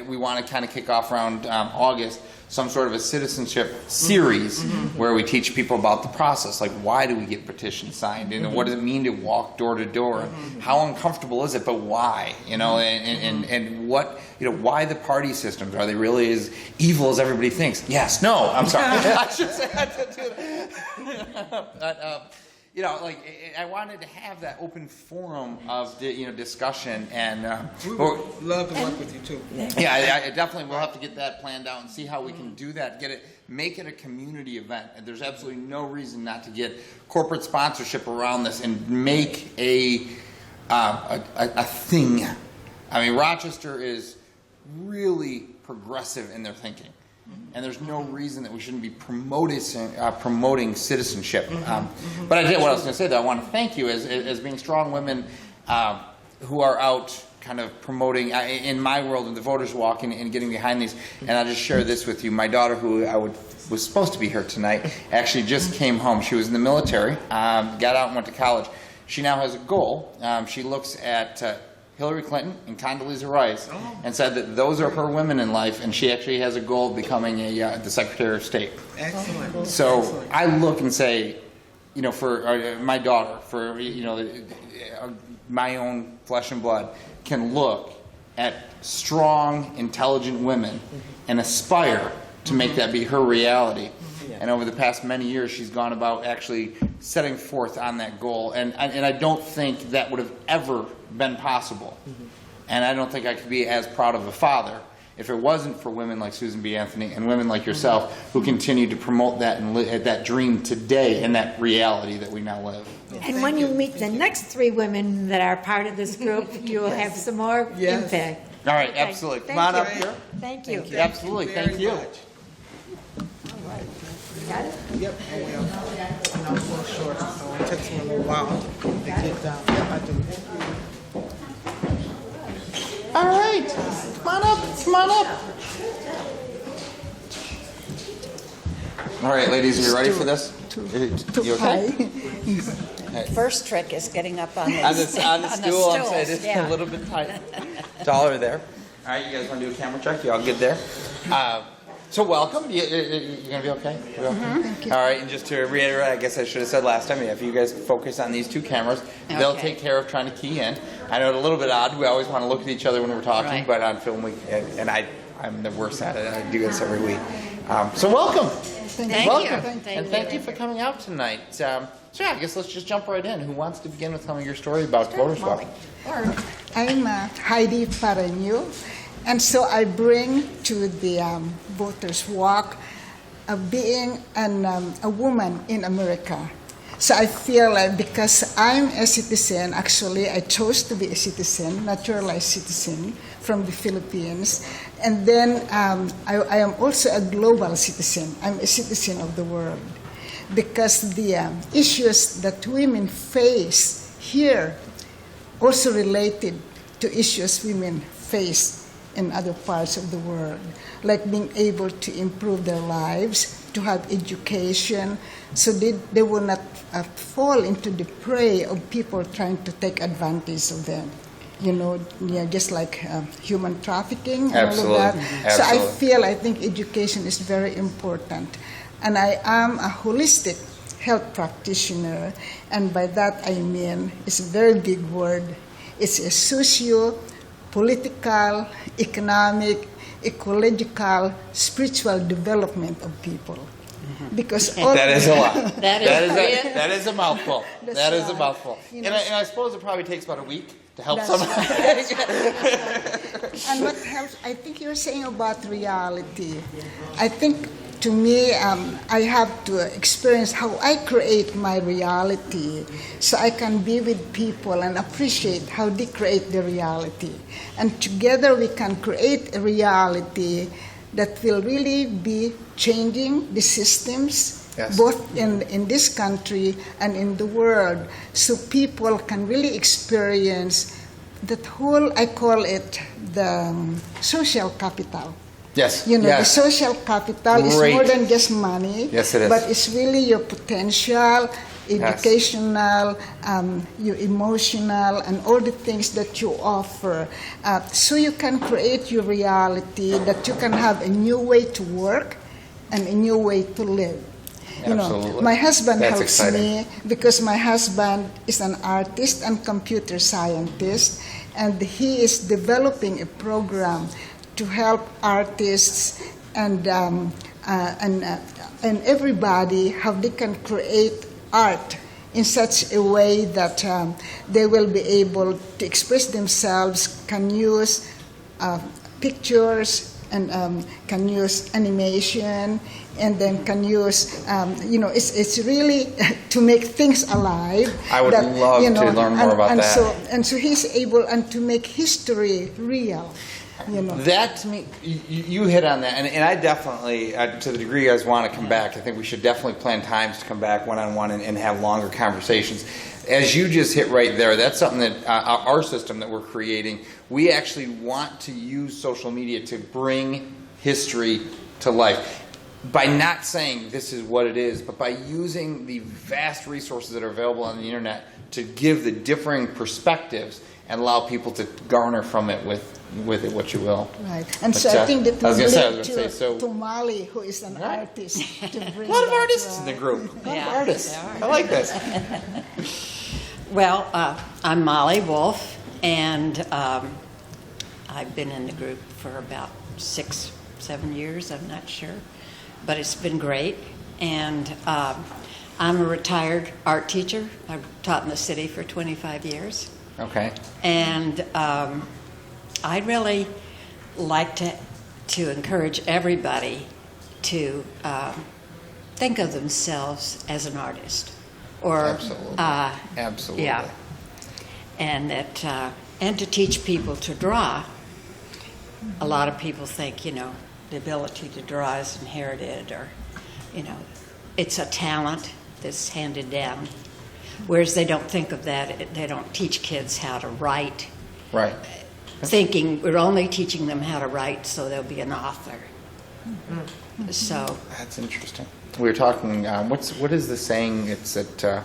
we want to kind of kick off around August some sort of a citizenship series where we teach people about the process, like why do we get petitions signed, and what does it mean to walk door to door, and how uncomfortable is it, but why, and what, why the party systems, are they really as evil as everybody thinks? Yes, no, I'm sorry, I should say that. I wanted to have that open forum of discussion, and we would love to work with you too. Yeah, I definitely will have to get that planned out and see how we can do that. Make it a community event. And there's absolutely no reason not to get corporate sponsorship around this and make a thing. I mean, Rochester is really progressive in their thinking. And there's no reason that we shouldn't be promoting citizenship. But what I was going to say, though, I want to thank you as being strong women who are out kind of promoting, in my world, in the Voters Walk and getting behind these. And I'll just share this with you. My daughter, who was supposed to be here tonight, actually just came home. She was in the military, got out and went to college. She now has a goal. She looks at Hillary Clinton and Condoleezza Rice and said that those are her women in life, and she actually has a goal of becoming the Secretary of State. Excellent. So Excellent. I look and say, for my daughter, for my own flesh and blood, can look at strong, intelligent women and aspire to make that be her reality. And over the past many years, she's gone about actually setting forth on that goal. And I don't think that would have ever been possible. And I don't think I could be as proud of a father if it wasn't for women like Susan B. Anthony and women like yourself who continue to promote that and that dream today and that reality that we now live. And when you meet the next 3 women that are part of this group, you will have some more impact. All right, Okay. absolutely. Come Thank on you. up here. Thank you. Absolutely, thank you. Got it? Yep, I will. And I'm a little short, so it takes me a little while to get down. Yep, I do. All right, come on up, come on up. All right, ladies, are you ready for this? You okay? First trick is getting up on On the stool, I'm stools, saying it's a little bit tight. Taller there. All right, you guys want to do a camera check? You all good there? So welcome. You're going to be okay? You okay? Thank you. All right, and just to reiterate, I guess I should have said last time, if you guys focus on these two cameras, they'll Okay. take care of trying to key in. I know it's a little bit odd. We always want to look at each other when we're talking, Right. but on film, I'm the worst at it. I do this every week. So welcome. Thank Welcome. you. And thank you for coming out tonight. So yeah, I guess let's just jump right in. Who wants to begin with telling your story about Voters Walk? I'm Heidi Pareño, and so I bring to the Voters Walk being a woman in America. So I feel like because I'm a citizen, actually I chose to be a citizen, naturalized citizen from the Philippines, and then I am also a global citizen. I'm a citizen of the world because the issues that women face here also related to issues women face in other parts of the world, like being able to improve their lives, to have education, so they will not fall into the prey of people trying to take advantage of them. Just like human trafficking and Absolutely. all of that. So I think education is very important. And I am a holistic health practitioner, and by that I mean, it's a very big word. It's a socio-political, economic, ecological, spiritual development of people. Because all That is a lot. That is a mouthful. That's That is a right. mouthful. You And know, I suppose it probably takes about a week to help That's someone. And what helps, I think you're saying about reality. I think to me, I have to experience how I create my reality so I can be with people and appreciate how they create the reality. And together we can create a reality that will really be changing the systems, Yes. both in this country and in the world, so people can really experience that whole, I call it the social capital. Yes. The yes. social capital is Great. more than just money. Yes, it is. But it's really your potential, educational, your emotional, and all the things that you offer. So you can create your reality, that you can have a new way to work and a new way to live. Absolutely. My husband That's helps exciting. me because my husband is an artist and computer scientist, and he is developing a program to help artists and everybody how they can create art in such a way that they will be able to express themselves, can use pictures and can use animation, and then can use, it's really to make things alive. I would love to learn more about that. So he's able and to make history real. That to me, you hit on that, and I definitely, to the degree you guys want to come back, I think we should definitely plan times to come back one-on-one and have longer conversations. As you just hit right there, that's something that our system that we're creating, we actually want to use social media to bring history to life. By not saying this is what it is, but by using the vast resources that are available on the internet to give the differing perspectives and allow people to garner from it with it what you will. Right. And But, so I think that I was we gonna say, need so- to Molly, who is an Right. artist, to bring A lot of that, artists in the group. A lot of Yeah, artists. there are. I like this. Well, I'm Molly Wolf, and I've been in the group for about 6-7 years, I'm not sure, but it's been great. And I'm a retired art teacher. I've taught in the city for 25 years. Okay. And I'd really like to encourage everybody to think of themselves as an artist, or Absolutely. Absolutely. yeah, and that and to teach people to draw, a lot of people think, you know, the ability to draw is inherited, or, you know, it's a talent that's handed down. Whereas they don't think of that. They don't teach kids how to write. Right. Thinking we're only teaching them how to write so they'll be an author. So That's interesting. We were talking, what is the saying? It's that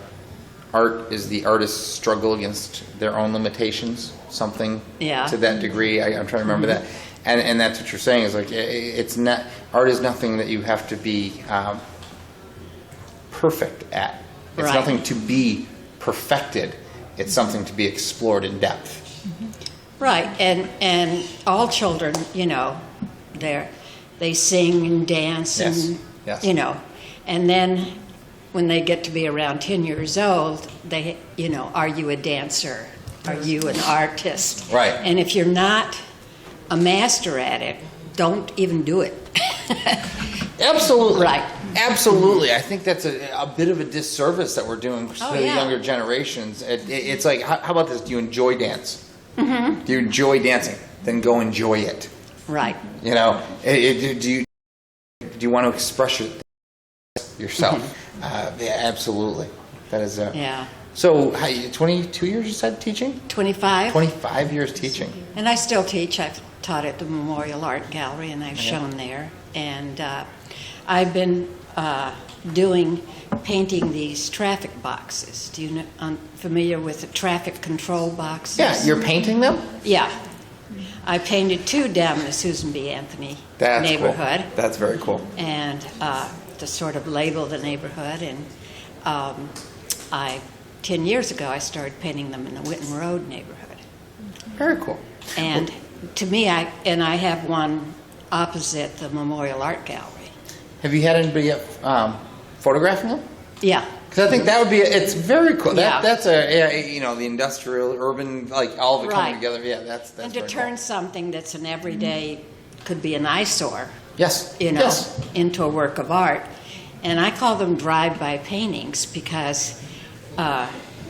art is the artist's struggle against their own limitations, something Yeah. to that degree. I'm trying to remember that. And that's what you're saying, is like, it's not, art is nothing that you have to be perfect at. It's Right. nothing to be perfected. It's something to be explored in depth. right, and all children, you know, they sing and dance Yes, and yes. you know, and then when they get to be around 10 years old, they, you know, are you a dancer? Are you an artist? Right. And if you're not a master at it, don't even do it. Absolutely. Right. Absolutely. I think that's a bit of a disservice that we're doing to the yeah. younger generations. It's like, how about this? Do you enjoy dance? Mm-hmm. Do you enjoy dancing? Then go enjoy it. Right. You know, do you want to express yourself? Yeah, absolutely. That is. Yeah. So, 22 years you said teaching? 25. 25 years teaching. And I still teach. I've taught at the Memorial Art Gallery, and I've shown there. And I've been painting these traffic boxes. Do you know? Familiar with the traffic control boxes? Yeah, you're painting them? Yeah. I painted 2 down the Susan B. Anthony That's neighborhood. Cool. That's very cool. And to sort of label the neighborhood. And 10 years ago, I started painting them in the Whitten Road neighborhood. Very cool. And to me, I have one opposite the Memorial Art Gallery. Have you had anybody photographing them? Yeah. Because I think that would be, it's very cool. Yeah. That's you know, the industrial, urban, like all of it coming Right. together. Yeah, that's And to very turn cool. something that's an everyday, could be an eyesore, Yes. you know, Yes. into a work of art. And I call them drive-by paintings because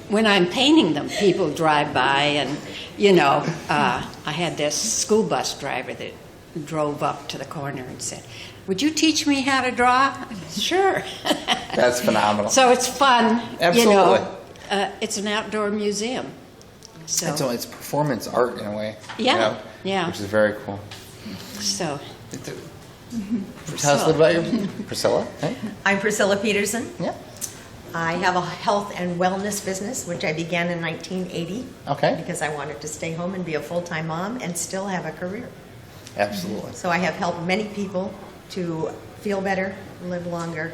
when I'm painting them, people drive by and, you know, I had this school bus driver that drove up to the corner and said, "Would you teach me how to draw?" Sure. That's phenomenal. So it's fun, Absolutely. you know. It's an outdoor museum. So, It's performance art in a way. Yeah, You know, yeah. Which is very cool. so Tell us a little about your Priscilla. Hey? I'm Priscilla Peterson. Yeah. I have a health and wellness business, which I began in 1980 Okay. because I wanted to stay home and be a full-time mom and still have a career. Absolutely. So I have helped many people to feel better, live longer,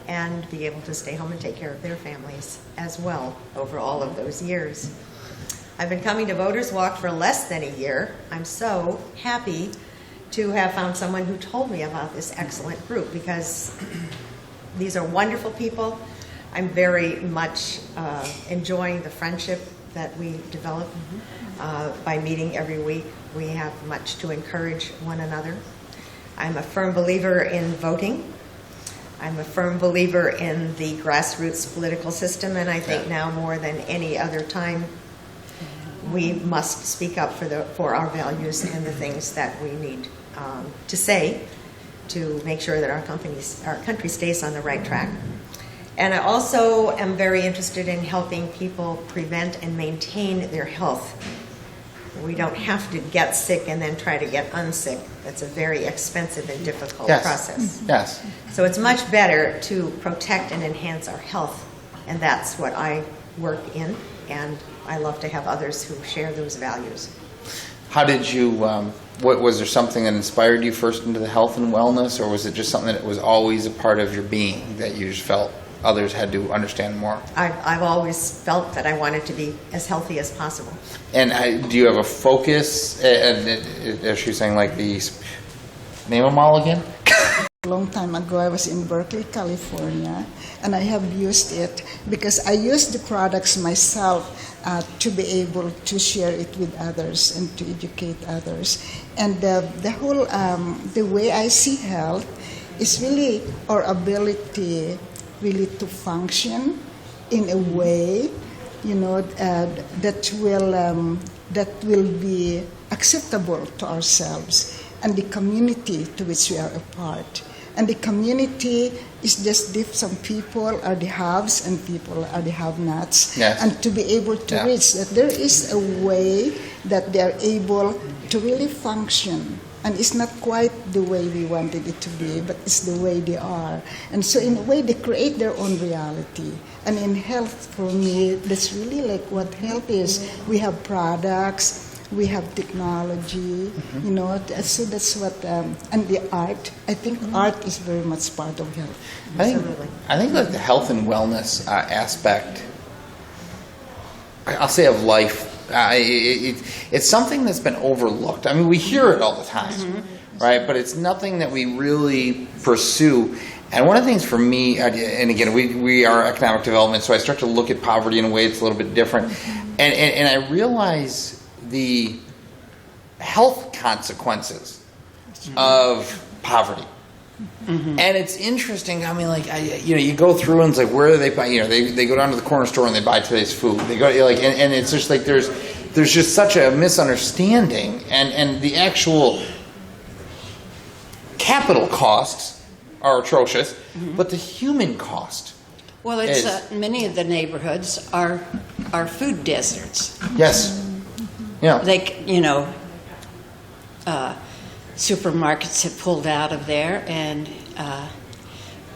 and be able to stay home and take care of their families as well over all of those years. I've been coming to Voters Walk for less than a year. I'm so happy to have found someone who told me about this excellent group because these are wonderful people. I'm very much enjoying the friendship that we develop by meeting every week. We have much to encourage one another. I'm a firm believer in voting. I'm a firm believer in the grassroots political system, and I think now more than any other time, we must speak up for our values and the things that we need to say to make sure that our country stays on the right track. And I also am very interested in helping people prevent and maintain their health. We don't have to get sick and then try to get unsick. That's a very expensive and difficult process. Yes. So it's much better to protect and enhance our health, and that's what I work in, and I love to have others who share those values. How did you, was there something that inspired you first into the health and wellness, or was it just something that was always a part of your being that you just felt others had to understand more? I've always felt that I wanted to be as healthy as possible. And do you have a focus, as she was saying, like these, name them all again? A long time ago, I was in Berkeley, California, and I have used it because I use the products myself to be able to share it with others and to educate others. And the whole, the way I see health is really our ability really to function in a way that will be acceptable to ourselves and the community to which we are a part. And the community is just some people are the haves and people are the have-nots. Yes. And to be able to reach that there is a way that they are able to really function. And it's not quite the way we wanted it to be, but it's the way they are. And so in a way, they create their own reality. And in health, for me, that's really like what health is. We have products, we have technology, so that's what, and the art. I think art is very much part of health. I think like the health and wellness aspect, I'll say, of life, it's something that's been overlooked. I mean, we hear it all the time, right? But it's nothing that we really pursue. And one of the things for me, and again, we are economic development, so I start to look at poverty in a way that's a little bit different. And I realize the health consequences of poverty. And it's interesting. I mean, like, you go through and it's like, where do they buy? They go down to the corner store and they buy today's food. They go and it's just like there's just such a misunderstanding, and the actual capital costs are atrocious, but the human cost. Well, it's many of the neighborhoods are food deserts. Yes. Yeah. Supermarkets have pulled out of there, and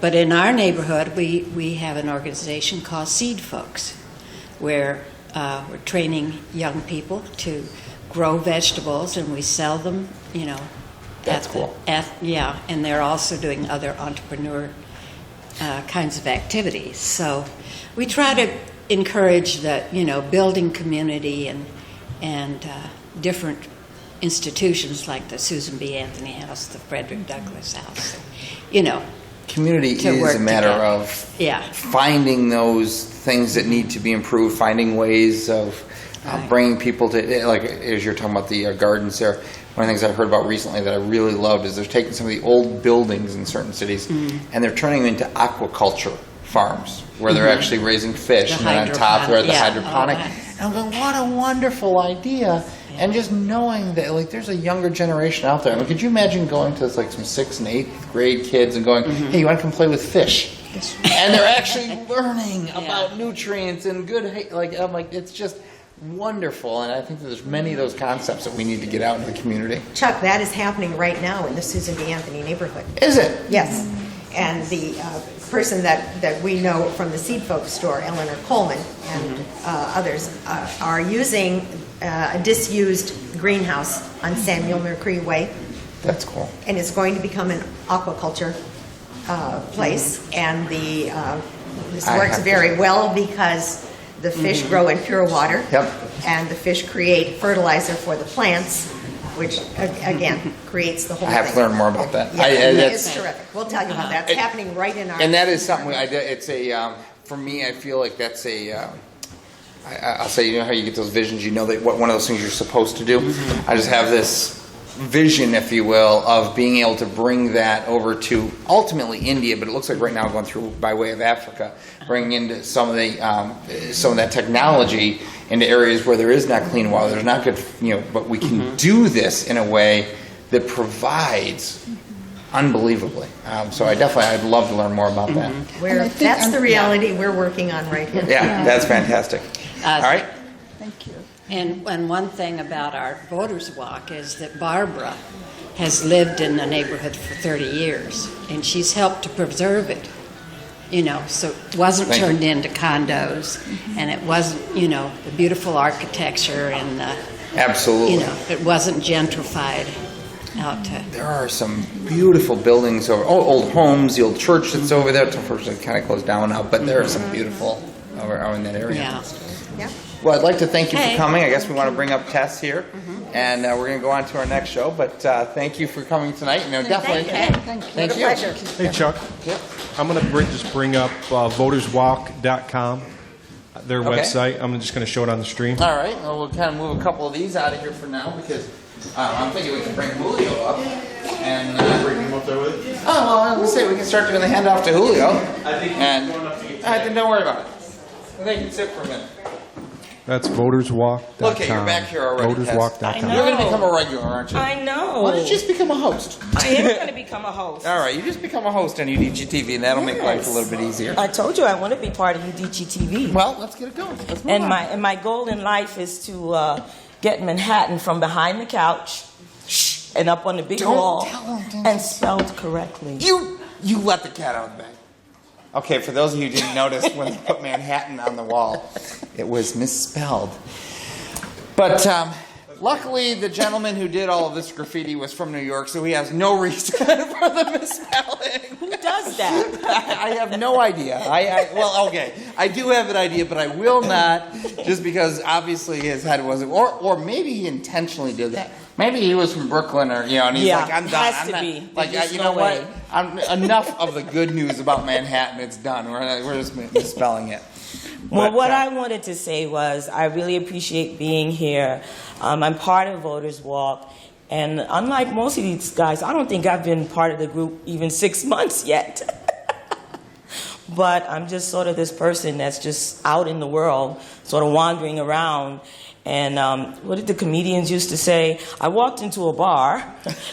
but in our neighborhood, we have an organization called Seed Folks, where we're training young people to grow vegetables, and we sell them. That's cool. And they're also doing other entrepreneur kinds of activities. So we try to encourage building community and different institutions like the Susan B. Anthony House, the Frederick Douglass House. Community is a matter of finding those things that need to be improved, finding ways of bringing people to, like as you're talking about the gardens there. One of the things I heard about recently that I really loved is they're taking some of the old buildings in certain cities and they're turning them into aquaculture farms where they're actually raising fish, and then on top they're at the hydroponic. And I'm going, what a wonderful idea. And just knowing that, like, there's a younger generation out there. I mean, could you imagine going to like some 6th and 8th grade kids and going, hey, you want to come play with fish? And they're actually learning about nutrients and good, I'm like, it's just wonderful. And I think that there's many of those concepts that we need to get out into the community. Chuck, that is happening right now in the Susan B. Anthony neighborhood. Is it? Yes. And the person that we know from the Seed Folks store, Eleanor Coleman, and others, are using a disused greenhouse on Samuel McCree Way. That's cool. And it's going to become an aquaculture place. And this works very well because the fish grow in pure water. Yep. And the fish create fertilizer for the plants, which, again, creates the whole thing. I have to learn more about that. Yeah, it's terrific. We'll tell you about that. It's happening right in our... And that is something, it's for me, I feel like that's I'll say, how you get those visions, that one of those things you're supposed to do. I just have this vision, if you will, of being able to bring that over to ultimately India, but it looks like right now going through by way of Africa, bringing into some of that technology into areas where there is not clean water, there's not good, but we can do this in a way that provides unbelievably. So I'd love to learn more about that. That's the reality we're working on right here. Yeah, that's fantastic. All right. Thank you. And one thing about our Voters Walk is that Barbara has lived in the neighborhood for 30 years, and she's helped to preserve it. So it wasn't turned into condos, and it wasn't, the beautiful architecture and absolutely, it wasn't gentrified out to. There are some beautiful buildings over, old homes, the old church that's over there. It's unfortunately kind of closed down now, but there are some beautiful over in that area. Yeah. Well, I'd like to thank you for coming. I guess we want to bring up Tess here, and we're going to go on to our next show. But thank you for coming tonight. Definitely. Thank you. Hey, Chuck. Yep. I'm going to just bring up voterswalk.com, their website. I'm just going to show it on the stream. All right. Well, we'll kind of move a couple of these out of here for now because I'm thinking we can bring Julio up and bring him up there with you. Oh, well, I was going to say we can start doing the handoff to Julio. I think he's going up to get don't worry about it. I think you can sit for a minute. That's voterswalk.com. Okay, you're back here already, Tess. Voterswalk.com. I You're going to know. become a regular, aren't you? I know. Why don't you just become a host? I am going to become a host. All right, you just become a host on Udicci.TV, and that'll make life a little bit easier. I told you I want to be part of Udicci.TV. Well, let's get it going. Let's move And on. my goal in life is to get Manhattan from behind the couch and up on the big Don't wall tell him, don't and spelled correctly. You let the cat out of the bag. Okay, for those of you who didn't notice, when they put Manhattan on the wall, it was misspelled. But luckily, the gentleman who did all of this graffiti was from New York, so he has no reason for the misspelling. Who does that? I have no idea. Well, okay, I do have an idea, but I will not, just because obviously his head wasn't, or maybe he intentionally did that. Maybe he was from Brooklyn, or and he's like, I'm done. Has to be. Like, There's you no know what? way. Enough of the good news about Manhattan. It's done. We're just misspelling it. Well, But, what I wanted to say was I really appreciate being here. I'm part of Voters Walk, and unlike most of these guys, I don't think I've been part of the group even 6 months yet. But I'm just sort of this person that's just out in the world, sort of wandering around. And what did the comedians used to say? I walked into a bar.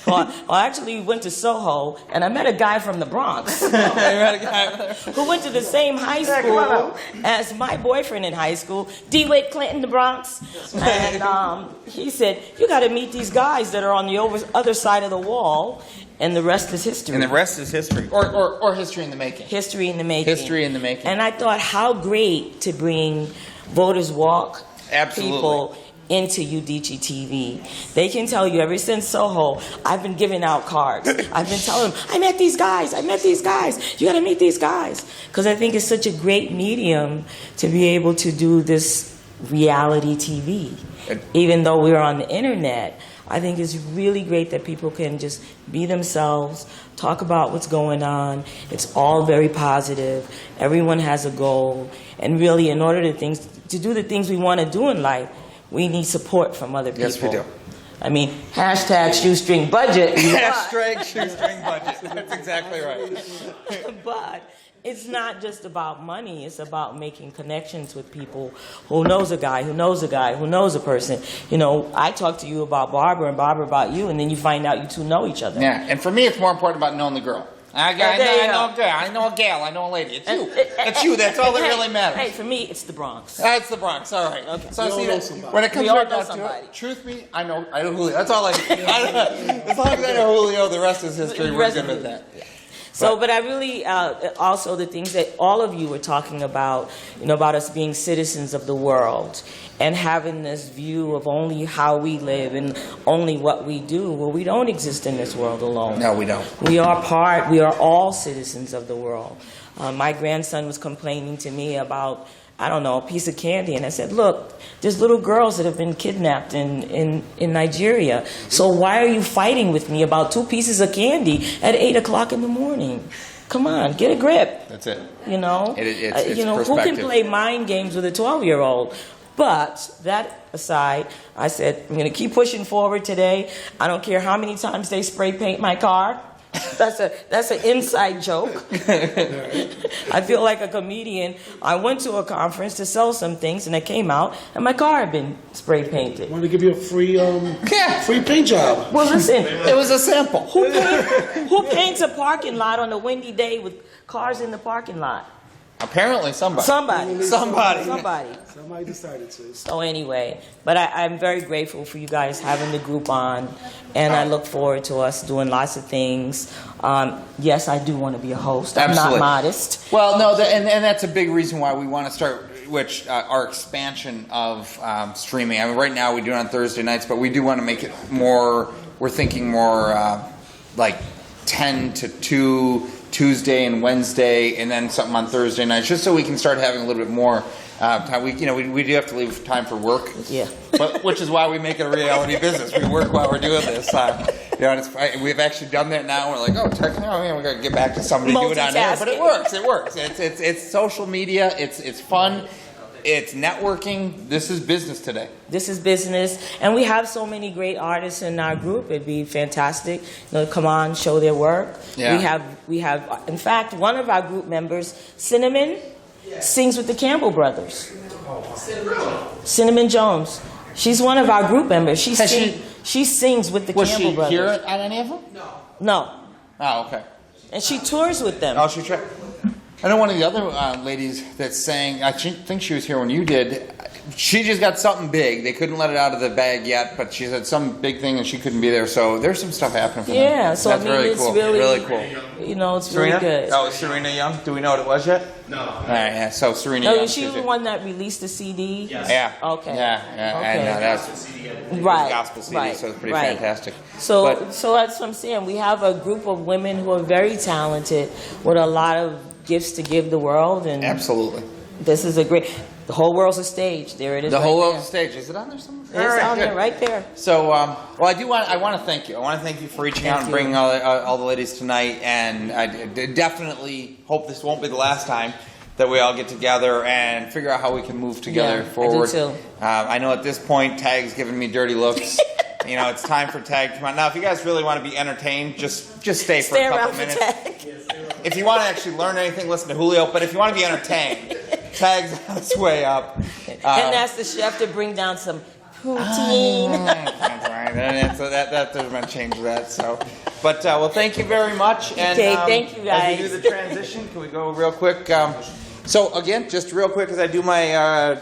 Well, I actually went to Soho, and I met a guy from the Bronx who went to the same high school as my boyfriend in high school, DeWitt Clinton, the Bronx. And he said, you got to meet these guys that are on the other side of the wall, and the rest is history. And the rest is history. Or history in the making. History in the making. History in the making. And I thought, how great to bring Voters Walk people into Udicci.TV. They can tell you, ever since Soho, I've been giving out cards. I've been telling them, I met these guys. You got to meet these guys. Because I think it's such a great medium to be able to do this reality TV. Even though we're on the internet, I think it's really great that people can just be themselves, talk about what's going on. It's all very positive. Everyone has a goal. And really, in order to do the things we want to do in life, we need support from other people. Yes, we do. I mean, hashtag shoestring budget. Hashtag shoestring budget. That's exactly right. But it's not just about money. It's about making connections with people who knows a guy, who knows a guy, who knows a person. You know, I talk to you about Barbara and Barbara about you, and then you find out you two know each other. Yeah, and for me, it's more important about knowing the girl. I know a girl, I know a gal, I know a lady. It's you. It's you. That's all that really matters. Hey, for me, it's the Bronx. That's the Bronx. All right. Okay. So We see, all know somebody. when it comes We all right know down somebody. to it, truth be, I know Julio. That's all I need. As long as I know Julio, the rest is history. The We're rest good of with it. that. So, but I really, also the things that all of you were talking about, about us being citizens of the world and having this view of only how we live and only what we do. Well, we don't exist in this world alone. No, we don't. We are all citizens of the world. My grandson was complaining to me about, I don't know, a piece of candy. And I said, look, there's little girls that have been kidnapped in Nigeria. So why are you fighting with me about 2 pieces of candy at 8 o'clock in the morning? Come on, get a grip. That's it. It's who can perspective. play mind games with a 12-year-old? But that aside, I said, I'm going to keep pushing forward today. I don't care how many times they spray paint my car. That's an inside joke. I feel like a comedian. I went to a conference to sell some things, and I came out, and my car had been spray painted. Want to give you a free paint job? Well, listen, it was a sample. Who paints a parking lot on a windy day with cars in the parking lot? Apparently somebody. Somebody decided to. So anyway, but I'm very grateful for you guys having the group on, and I look forward to us doing lots of things. Yes, I do want to be a host. I'm Absolutely. not modest. Well, no, and that's a big reason why we want to start, our expansion of streaming. I mean, right now we do it on Thursday nights, but we do want to make it more, we're thinking more like 10 to 2 Tuesday and Wednesday, and then something on Thursday nights, just so we can start having a little bit more time. We do have to leave time for work. Yeah. But which is why we make it a reality business. We work while we're doing this. We've actually done that now. We're like, technically, we got to get back to somebody do it on air, but it works. It works. It's social media. It's fun. It's networking. This is business today. This is business, and we have so many great artists in our group. It'd be fantastic. Come on, show their work. Yeah. We have. In fact, one of our group members, Cinnamon, sings with the Campbell Brothers. Cinnamon Jones. She's one of our group members. She sings with the Was Campbell she brothers. here at any of them? No. Oh, okay. And she tours with them. Oh, she tried. I know one of the other ladies that sang, I think she was here when you did, she just got something big. They couldn't let it out of the bag yet, but she said some big thing and she couldn't be there. So there's some stuff happening for them. Yeah, so That's I mean, really it's cool. really cool. You know, it's Serena? really good. Oh, Serena Young? Do we know what it was yet? No. All right, yeah. So Serena No, Young. is she the one that released the CD? Yes. Yeah. Okay. Yeah. Okay. And that's Right. gospel CD, right. so it's pretty right. fantastic. So, But- so that's what I'm saying. We have a group of women who are very talented with a lot of gifts to give the world, and Absolutely. this is a great. The whole world's a stage. There it is. The right whole there. world's stage. Is it on there somewhere? It's All right, on there, good. right there. So, well, I want to thank you. I want to thank you for reaching out and you. bringing all the ladies tonight. And I definitely hope this won't be the last time that we all get together and figure out how we can move together forward. I do too. I know at this point, Tag's giving me dirty looks. You know, it's time for Tag to come on. Now, if you guys really want to be entertained, just stay for Stay a couple around for minutes. Tag. If you want to actually learn anything, listen to Julio. But if you want to be entertained, Tag's on his way up. And ask the chef to bring down some poutine. That's right. And that doesn't want to change that. So, but well, thank you very much. And Okay, thank you, as we guys. do the transition, can we go real quick? So again, just real quick, as I do my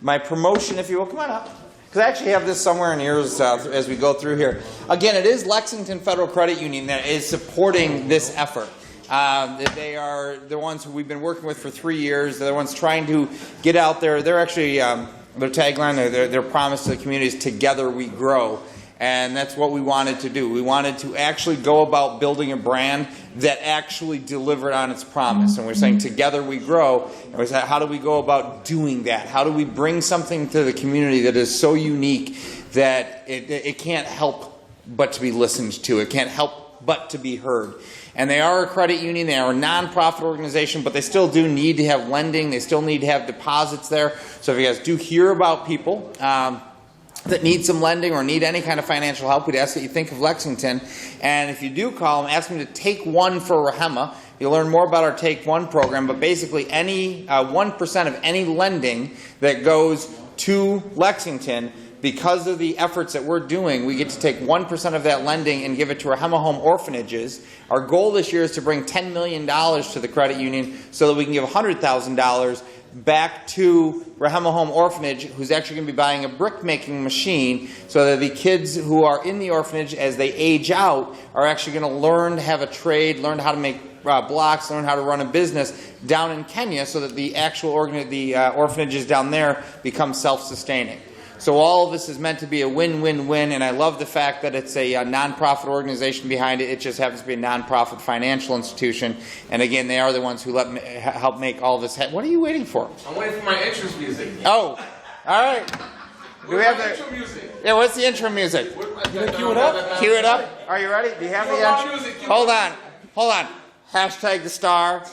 my promotion, if you will, come on up. Because I actually have this somewhere in yours as we go through here. Again, it is Lexington Federal Credit Union that is supporting this effort. They are the ones who we've been working with for 3 years. They're the ones trying to get out there. They're actually, their tagline, their promise to the community is "Together we grow." And that's what we wanted to do. We wanted to actually go about building a brand that actually delivered on its promise. And we're saying together we grow. And we're saying, how do we go about doing that? How do we bring something to the community that is so unique that it can't help but to be listened to? It can't help but to be heard. And they are a credit union. They are a nonprofit organization, but they still do need to have lending. They still need to have deposits there. So if you guys do hear about people that need some lending or need any kind of financial help, we'd ask that you think of Lexington. And if you do call them, ask them to take one for Rahema. You'll learn more about our Take One program, but basically any 1% of any lending that goes to Lexington, because of the efforts that we're doing, we get to take 1% of that lending and give it to Rahema Home Orphanages. Our goal this year is to bring $10 million to the credit union so that we can give $100,000 back to Rahema Home Orphanage, who's actually going to be buying a brick-making machine so that the kids who are in the orphanage, as they age out, are actually going to learn to have a trade, learn how to make blocks, learn how to run a business down in Kenya so that the actual orphanages down there become self-sustaining. So all of this is meant to be a win-win-win, and I love the fact that it's a nonprofit organization behind it. It just happens to be a nonprofit financial institution. And again, they are the ones who help make all this happen. What are you waiting for? I'm waiting for my entrance music. Oh, all right. Do we have the intro music? Yeah, what's the intro music? Cue it up? Cue it up. Are you ready? Do you have the intro? Hold on. Hashtag the star.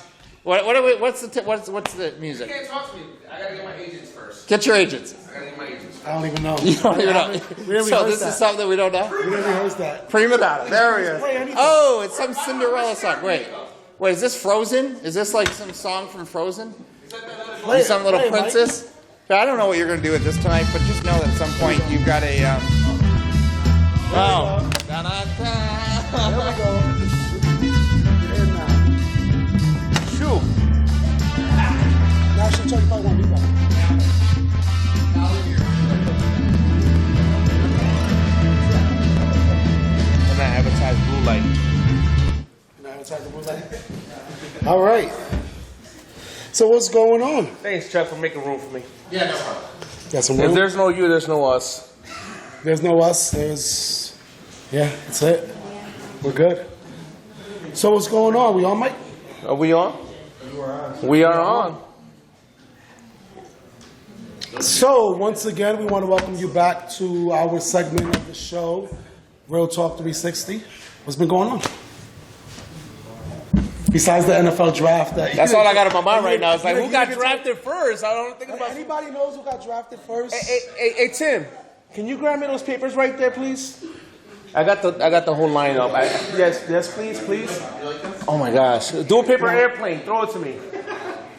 What's the music? You can't talk to me. I gotta get my agents first. Get your agents. I gotta get my agents. I don't even know. You don't even know. We didn't So rehearse this that. is something that we don't know? We didn't rehearse that. Prima Donna. There we Play go. anything. Oh, it's some Cinderella song. Wait, is this Frozen? Is this like some song from Frozen? Play it. Some little Play it, Mike. princess? I don't know what you're going to do with this tonight, but just know that at some point you've got a... Oh. There we go. And Shoot. now she'll tell you if I want to do that. And then advertise blue light. Can I advertise the blue light? All right. So what's going on? Thanks, Chuck, for making room for me. Yeah, no problem. Got some If room? there's no you, there's no us. There's no us. There's... Yeah, that's it. We're good. So what's going on? We on, Mike? Are we on? We are on. So, once again, we want to welcome you back to our segment of the show, Real Talk 360. What's been going on? Besides the NFL draft. That's all I got in my mind right now. It's like, who got drafted first? I don't think about it. Anybody knows who got drafted first? Hey, Tim, can you grab me those papers right there, please? I got the whole lineup. Yes, please. Oh my gosh. Do a paper airplane. Throw it to me.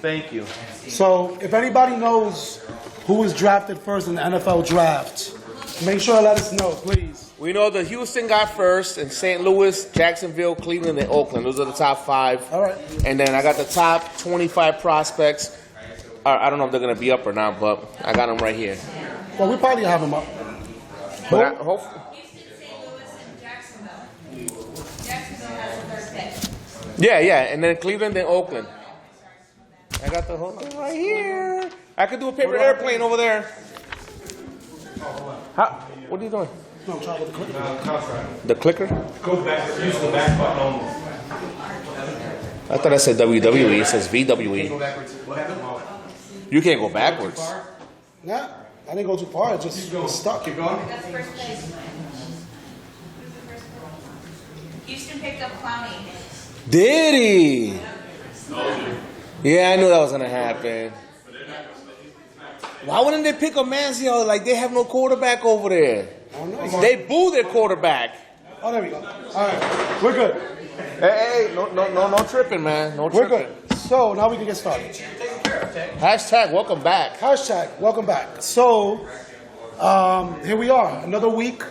Thank you. So, if anybody knows who was drafted first in the NFL draft, make sure to let us know, please. We know the Houston got first, and St. Louis, Jacksonville, Cleveland, and Oakland. Those are the top 5. All right. And then I got the top 25 prospects. I don't know if they're going to be up or not, but I got them right here. Well, we probably have them up. But I hope. Yeah, and then Cleveland, then Oakland. I got the whole thing right here. I could do a paper airplane over there. How? What are you doing? No, I'm trying with the clicker. The clicker? Go back, use the back button only. I thought I said WWE. It says VWE. You can't go backwards. Yeah, I didn't go too far. It just was stuck. Keep going. Houston picked up Clowney. Did he? Yeah, I knew that was gonna happen. Why wouldn't they pick a Manziel? Like they have no quarterback over there. They boo their quarterback. Oh, there we go. All right, we're good. Hey, no tripping, man. No tripping. We're good. So now we can get started. Hashtag welcome back. Hashtag welcome back. So here we are, another week.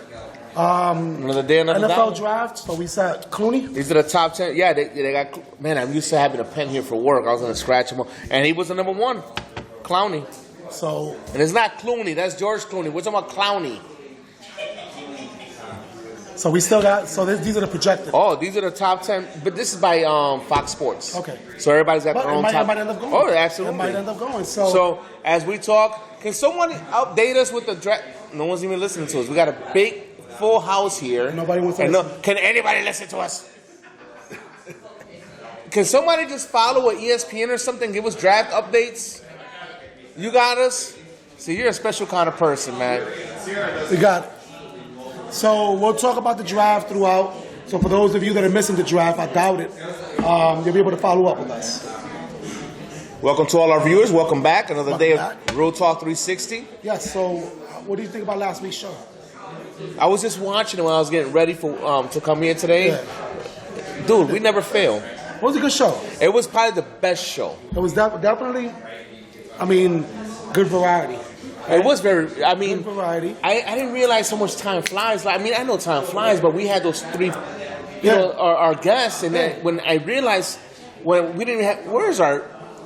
Another day, another NFL down. draft. So we said Clooney. These are the top 10. Yeah, they got. Man, I'm used to having a pen here for work. I was gonna scratch him, and he was the number 1, Clowney. So and it's not Clooney. That's George Clooney. We're talking about Clowney. So we still got. So these are the projected. Oh, these are the top 10. But this is by Fox Sports. Okay. So everybody's got But their it own might, top. it might end up going. Oh, absolutely. It might end up going. So So as we talk, can someone update us with the draft? No one's even listening to us. We got a big full house here. Nobody wants to And listen. can anybody listen to us? Can somebody just follow an ESPN or something? Give us draft updates. You got us. See, you're a special kind of person, man. we got it. So we'll talk about the draft throughout. So for those of you that are missing the draft, I doubt it. You'll be able to follow up with us. Welcome to all our viewers. Welcome back. Another Welcome day back. of Real Talk 360. Yes. So what do you think about last week's show? I was just watching it when I was getting ready for to come here today. Yeah. Dude, we never fail. It was a good show. It was probably the best show. It was definitely, I mean, good variety. It was very. I mean, Good variety. I didn't realize so much time flies. Like, I mean, I know time flies, but we had those 3, our guests, and then when I realized when we didn't have, where's our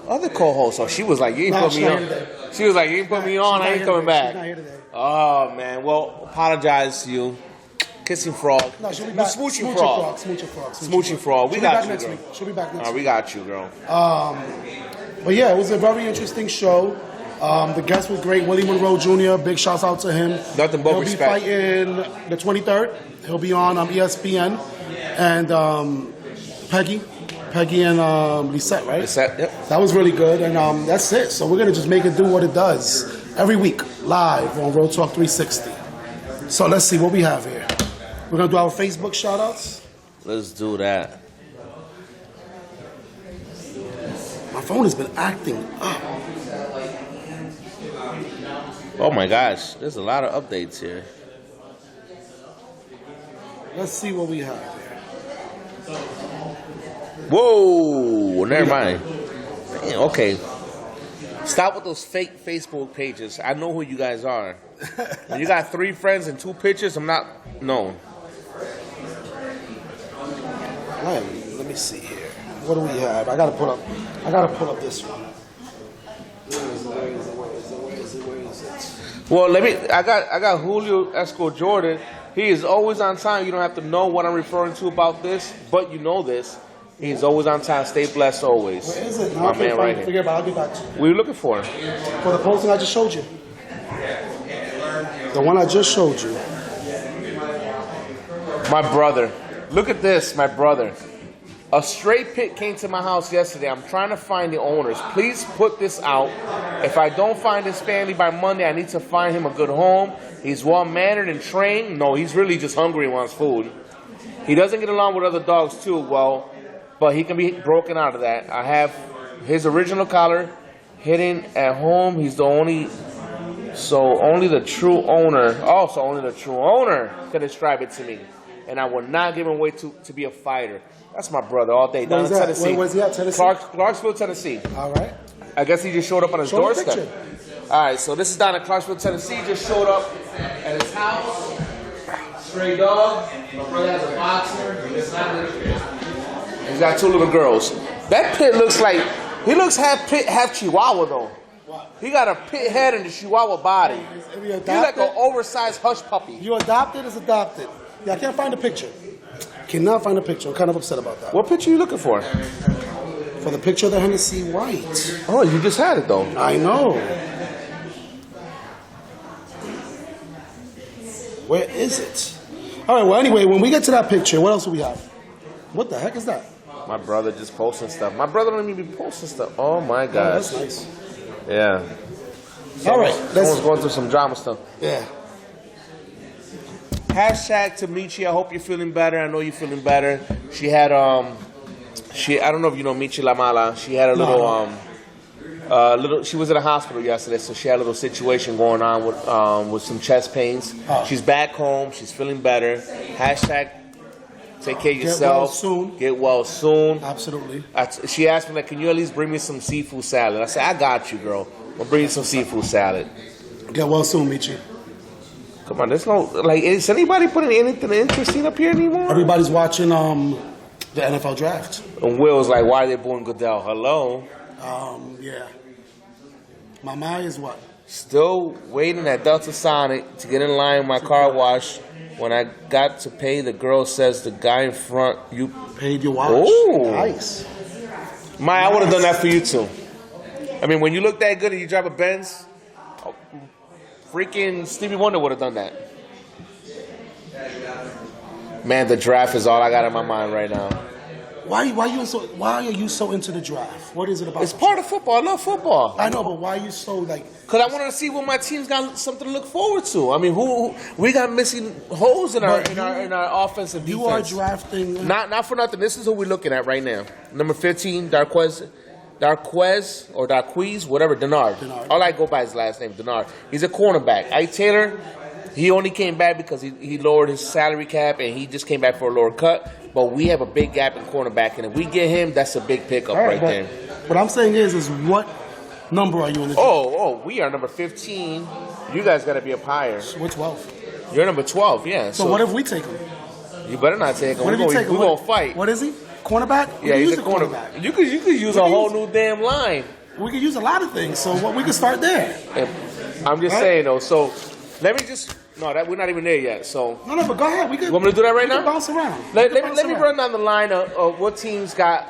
other co-host? Oh, she was like, you ain't put me on. She was like, you ain't put me on. I ain't coming back. She's not here today. Oh man. Well, apologize to you. Kissing frog. No, she'll be back. Smooching frog. Smooching frog. We She'll be got back you, next girl. week. She'll be back next week. We got you, girl. But yeah, it was a very interesting show. The guest was great. Willie Monroe Jr., big shouts out to him. Nothing but He'll respect. be fighting the 23rd. He'll be on ESPN. And Peggy and Lisette, right? Lisette, yep. That was really good. And that's it. So we're going to just make it do what it does every week, live on Real Talk 360. So let's see what we have here. We're going to do our Facebook shout-outs. Let's do that. My phone has been acting up. Oh my gosh, there's a lot of updates here. Let's see what we have here. Whoa, never mind. Damn, okay. Stop with those fake Facebook pages. I know who you guys are. When you got 3 friends and 2 pictures, I'm not known. Let me see here. What do we have? I gotta pull up this one. Where is it? Well, I got Julio Esco Jordan. He is always on time. You don't have to know what I'm referring to about this, but you know this. He's always on time. Stay blessed always. Where is it? My man right Forget here. about it. I'll get back to you. What are you looking for? For the posting I just showed you. The one I just showed you. My brother. Look at this, my brother. A stray pit came to my house yesterday. I'm trying to find the owners. Please put this out. If I don't find his family by Monday, I need to find him a good home. He's well-mannered and trained. No, he's really just hungry and wants food. He doesn't get along with other dogs too well, but he can be broken out of that. I have his original collar hidden at home. He's the only... So only the true owner can describe it to me. and I will not give him away to be a fighter. That's my brother all day. Down in Where's that? Tennessee. Where's he at, Tennessee? Clarksville, Tennessee. All right. I guess he just showed up on his Show the doorstep. picture. All right, so this is down in Clarksville, Tennessee. Just showed up at his house. Stray dog. My brother has a boxer. He's got 2 little girls. That pit looks like, he looks half pit, half Chihuahua though. He got a pit head and a Chihuahua body. He's like an oversized hush puppy. You adopted is adopted. Yeah, I can't find a picture. Cannot find a picture. I'm kind of upset about that. What picture are you looking for? For the picture of the Hennessy White. Oh, you just had it though. I know. Where is it? All right, well, anyway, when we get to that picture, what else do we have? What the heck is that? My brother just posting stuff. My brother don't even be posting stuff. Oh my Oh, gosh. that's nice. Yeah. All right, Someone's going through some drama stuff. Yeah. Hashtag to Michi. I hope you're feeling better. I know you're feeling better. She had I don't know if you know Michi La Mala. She had a little she was in a hospital yesterday, so she had a little situation going on with some chest pains. She's back home. She's feeling better. Hashtag take care of yourself. Get well soon. Absolutely. She asked me, like, can you at least bring me some seafood salad? I said, I got you, girl. I'll bring you some seafood salad. Get well soon, Michi. Come on, there's no, like, is anybody putting anything interesting up here anymore? Everybody's watching the NFL draft. And Will's like, why are they booing Goodell? Hello? Yeah. Mama is what? Still waiting at Delta Sonic to get in line with my car wash. When I got to pay, the girl says the guy in front, you paid your wash. Ooh. Nice. I would have done that for you too. I mean, when you look that good and you drive a Benz, freaking Stevie Wonder would have done that. Man, the draft is all I got in my mind right now. Why are you so into the draft? What is it about? It's part of football. I love football. I know, but why are you so like? Because I wanted to see what my team's got something to look forward to. I mean, who we got missing holes in our offensive defense. You are drafting. Not for nothing. This is who we're looking at right now. Number 15, Darquez, whatever, Denard. All I go by his last name, Denard. He's a cornerback. Ike Taylor, he only came back because he lowered his salary cap and he just came back for a lower cut. But we have a big gap in cornerback, and if we get him, that's a big pickup right there. What I'm saying is what number are you in the draft? We are number 15. You guys got to be up higher. We're 12. You're number 12, yeah. So what if we take him? You better not take him. What if you take him? We're going to fight. What is he? Cornerback? Yeah, he's a cornerback. You could use a whole new damn line. We could use a lot of things, so we could start there. I'm just saying, though. So let me just... No, we're not even there yet. So No, but go ahead. You want me to do that right now? Bounce around. Let me run down the line of what teams got,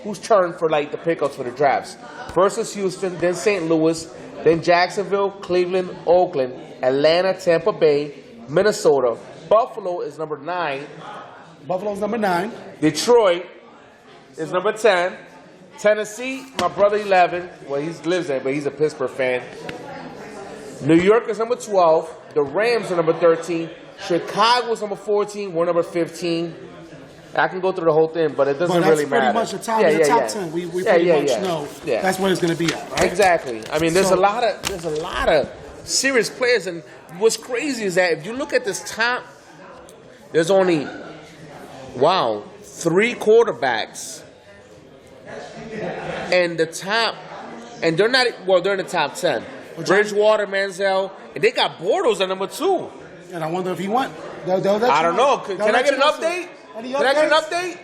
who's turned for like the pickups for the drafts. First is Houston, then St. Louis, then Jacksonville, Cleveland, Oakland, Atlanta, Tampa Bay, Minnesota. Buffalo is number 9. Buffalo's number 9. Detroit is number 10. Tennessee, my brother 11. Well, he lives there, but he's a Pittsburgh fan. New York is number 12. The Rams are number 13. Chicago is number 14. We're number 15. I can go through the whole thing, but it doesn't really matter. That's pretty much the top 10. We pretty much know that's where it's going to be at, right? Exactly. I mean, there's a lot of serious players, and what's crazy is that if you look at this top, there's only 3 quarterbacks, and the top, and they're in the top 10. Bridgewater, Manziel, and they got Bortles at number 2. And I wonder if he went. I don't know. Can I get an update? Can I get an update?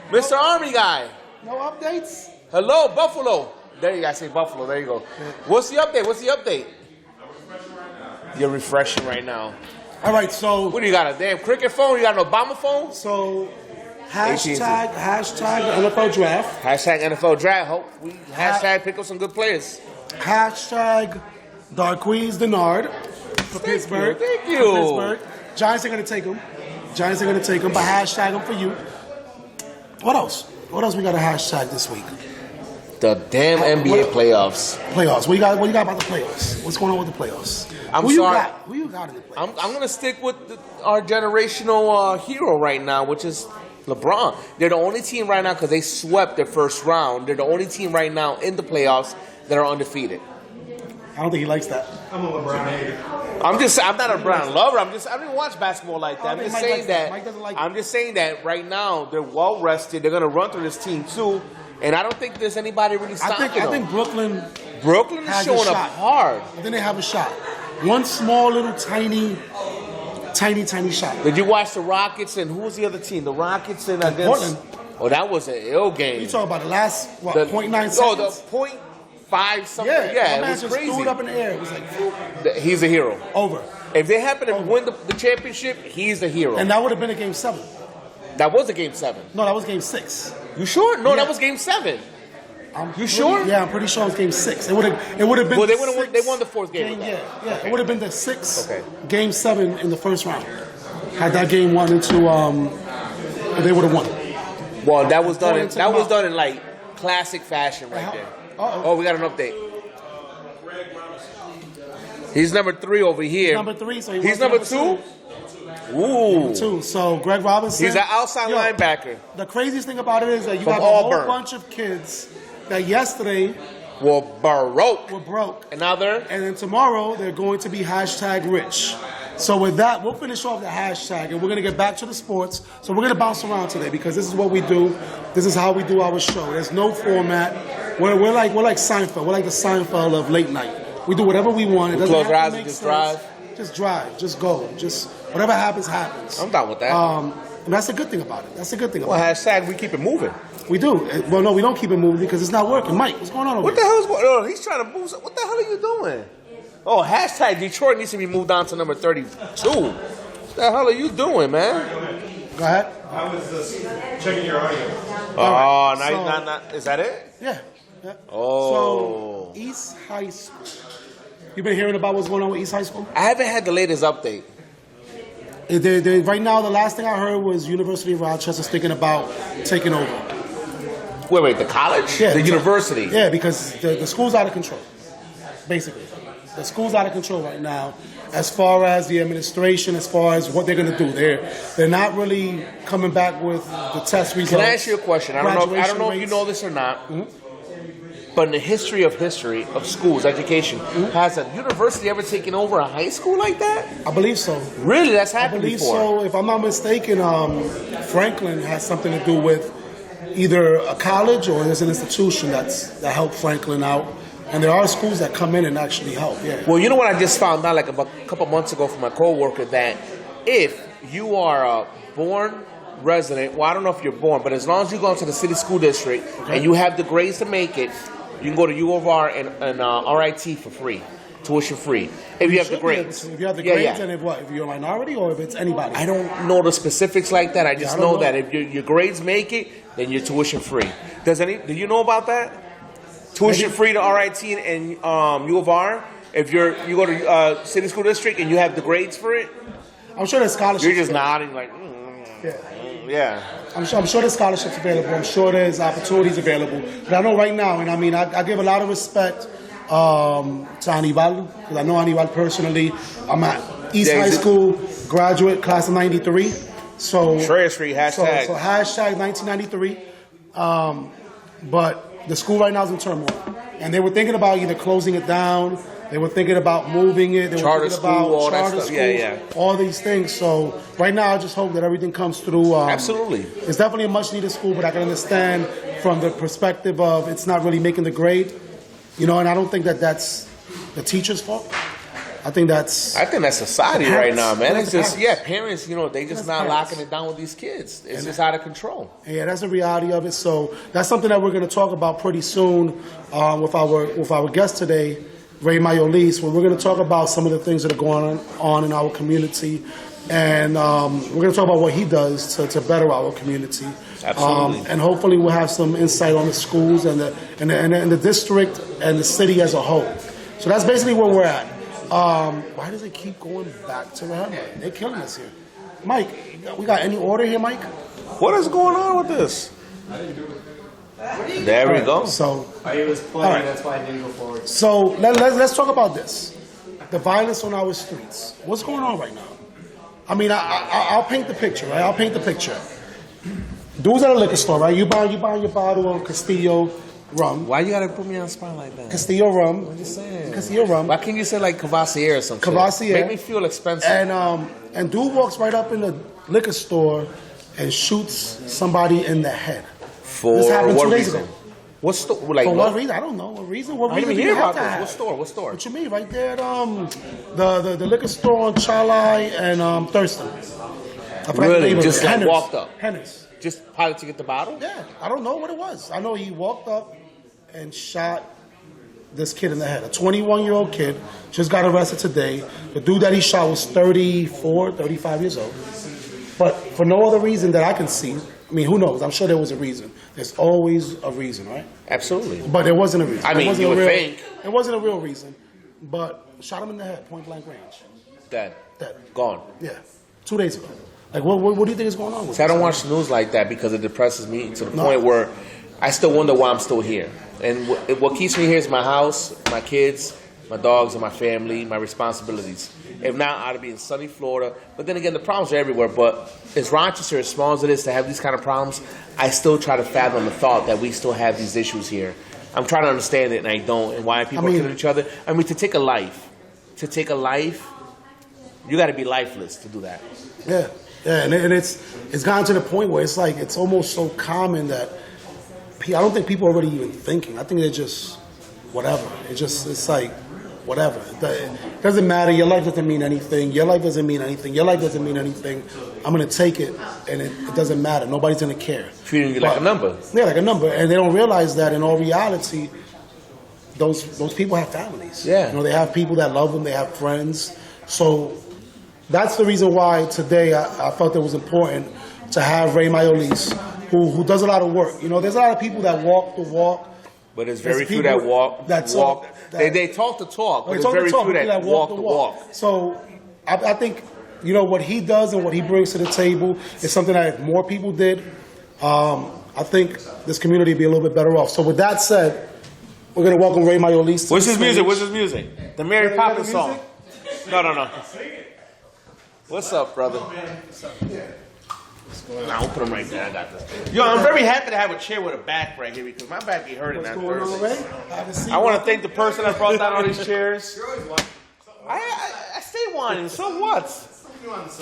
Mr. Army guy. No updates? Hello, Buffalo. There you go. I say Buffalo. There you go. What's the update? You're refreshing right now. All right, so. What do you got, a damn cricket phone? You got an Obama phone? So, hashtag NFL draft. Hashtag NFL draft. Hashtag pick up some good players. Hashtag Darquez Denard for Pittsburgh. Thank you. For Pittsburgh. Giants are going to take him. But hashtag him for you. What else? What else we got to hashtag this week? The damn NBA playoffs. Playoffs. What you got about the playoffs? What's going on with the playoffs? Who you got in the playoffs? I'm going to stick with our generational hero right now, which is LeBron. They're the only team right now, because they swept their first round, they're the only team right now in the playoffs that are undefeated. I don't think he likes that. I'm a LeBron hater. I'm not a Brown lover. I don't even watch basketball like that. I'm just saying that. I'm just saying that right now they're well rested. They're gonna run through this team too, and I don't think there's anybody really stopping them. I think Brooklyn is showing up hard. I think they have a shot. One small little tiny shot. Did you watch the Rockets and who was the other team? The Rockets and against Portland. Oh, that was an ill game. You talking about the last 0.9 seconds? Oh, the 0.5 something. Yeah, my man it was just crazy. threw it up in the air. It was like He's a hero. Over. If they happen to win the championship, he's a hero. And that would have been a game 7. That was a game 7. No, that was game 6. You sure? No, that was game 7. You sure? Yeah, I'm pretty sure it was game 6. It would have been. Well, they won the 4th game. Yeah. Okay. It would have been the 6th game 7 in the first round. Had that game won into they would have won. Well, that was done in like classic fashion right there. Oh, we got an update. He's number 3 over here. He's number 3, so he's number 2? Ooh. Number 2. So Greg Robinson. He's an outside linebacker. The craziest thing about it is that you From have Auburn. a whole bunch of kids that yesterday were broke. And then tomorrow they're going to be #rich. So with that, we'll finish off the hashtag, and we're going to get back to the sports. So we're going to bounce around today because this is what we do. This is how we do our show. There's no format. We're like Seinfeld. We're like the Seinfeld of late night. We do whatever we want. It doesn't close have your to eyes make and just sense. drive. Just drive. Just go. Just whatever happens, happens. I'm down with that. And that's the good thing about it. That's the good thing about it. We keep it moving. We do. Well, no, we don't keep it moving because it's not working. Mike, what's going on over What the hell is going on? He's trying to move. What the hell are you doing? Oh, Detroit needs to be moved down to number 32. What the hell are you doing, man? Go ahead. I was just checking your audio. Oh, now is that it? Yeah. Oh. So, East High School. You been hearing about what's going on with East High School? I haven't had the latest update. Right now, the last thing I heard was University of Rochester's thinking about taking over. Wait, the college? Yeah, the university? Yeah, because the school's out of control, basically. The school's out of control right now as far as the administration, as far as what they're going to do. They're not really coming back with the test results. Can I ask you a question? I don't know if you know this or not, but in the history of schools, education, has a university ever taken over a high school like that? I believe so. Really? That's happened before? I believe so. If I'm not mistaken, Franklin has something to do with either a college or there's an institution that helped Franklin out. And there are schools that come in and actually help, yeah. Well, you know what I just found out like a couple months ago from my coworker, that if you are a born resident, well, I don't know if you're born, but as long as you go into the city school district and you have the grades to make it, you can go to U of R and RIT for free, tuition free, if you have the grades. If you have the grades, and if you're a minority or if it's anybody? I don't know the specifics like that. I just know that if your grades make it, then you're tuition free. Do you know about that? Tuition free to RIT and U of R if you go to city school district and you have the grades for it. I'm sure there's scholarships. You're just nodding like, yeah. I'm sure there's scholarships available. I'm sure there's opportunities available. But I know right now, and I mean, I give a lot of respect to Anibal, because I know Anibal personally. I'm at East High School graduate, class of '93. So Schreier Street, hashtag. So hashtag 1993. But the school right now is in turmoil. And they were thinking about either closing it down, they were thinking about moving it, they were thinking about charter schools, all these things. So right now I just hope that everything comes through. Absolutely. It's definitely a much needed school, but I can understand from the perspective of it's not really making the grade. And I don't think that that's the teacher's fault. I think that's society right now, man. It's just parents. They just not locking it down with these kids. It's just out of control. Yeah, that's the reality of it. So that's something that we're going to talk about pretty soon with our guest today, Ray Mayolis, where we're going to talk about some of the things that are going on in our community, and we're going to talk about what he does to better our community. Absolutely. And hopefully we'll have some insight on the schools and the district and the city as a whole. So that's basically where we're at. Why does it keep going back to the headline? They're killing us here. Mike, we got any order here, Mike? What is going on with this? There we go. So it was playing, that's why I didn't go forward. So let's talk about this. The violence on our streets. What's going on right now? I mean, I'll paint the picture, right? I'll paint the picture. Dudes at a liquor store, right? You buy your bottle of Castillo, rum. Why you gotta put me on the spot like that? Castillo rum. I'm just saying. Castillo rum. Why can't you say like Cavassier or something? Cavassier. Make me feel expensive. And dude walks right up in the liquor store and shoots somebody in the head. For this happened what 2 days reason? ago. What store? Like, For what reason? I don't know. What reason? What I reason didn't do even you hear have about to this. have? What store? What store? What you mean? Right there at the liquor store on Charlie and Thurston. I forgot the Really? name of Just it. like Henner's. walked up? Henner's. Just how to get the bottle? Yeah, I don't know what it was. I know he walked up and shot this kid in the head. A 21-year-old kid just got arrested today. The dude that he shot was 34, 35 years old. But for no other reason that I can see, I mean, who knows? I'm sure there was a reason. There's always a reason, right? Absolutely. But there wasn't a reason. I mean, It wasn't you a would real, think. It wasn't a real reason. But shot him in the head, point blank range. Dead. Dead. Gone. Yeah. 2 days ago. Like, what do you think is going on with See, I this? don't watch the news like that because it depresses me to the point where I still wonder why I'm still here. And what keeps me here is my house, my kids, my dogs, and my family, my responsibilities. If not, I'd be in sunny Florida. But then again, the problems are everywhere. But as Rochester, as small as it is to have these kind of problems, I still try to fathom the thought that we still have these issues here. I'm trying to understand it, and I don't. And why people are killing each other. I mean, to take a life, you got to be lifeless to do that. Yeah, yeah, and it's gotten to the point where it's like it's almost so common that I don't think people are really even thinking. I think they're just whatever. It's like whatever. It doesn't matter. Your life doesn't mean anything. Your life doesn't mean anything. Your life doesn't mean anything. I'm gonna take it, and it doesn't matter. Nobody's gonna care. Treating you like a number. Yeah, like a number, and they don't realize that in all reality, those people have families. Yeah, you know, they have people that love them. They have friends. So that's the reason why today I felt it was important to have Ray Mayolis, who does a lot of work. You know, there's a lot of people that walk the walk. But there's very few that walk. They talk the talk, but there's very few that walk the walk. So I think, you know, what he does and what he brings to the table is something that if more people did, I think this community would be a little bit better off. So with that said, we're going to welcome Ray Mayolis. What's his music? What's his music? The Mary Poppins song. No. What's up, brother? Nah, I'll put him right there. I got this. Yo, I'm very happy to have a chair with a back right here because my back be hurting that Thursday. I want to thank the person that brought down all these chairs. I stay whining. So what?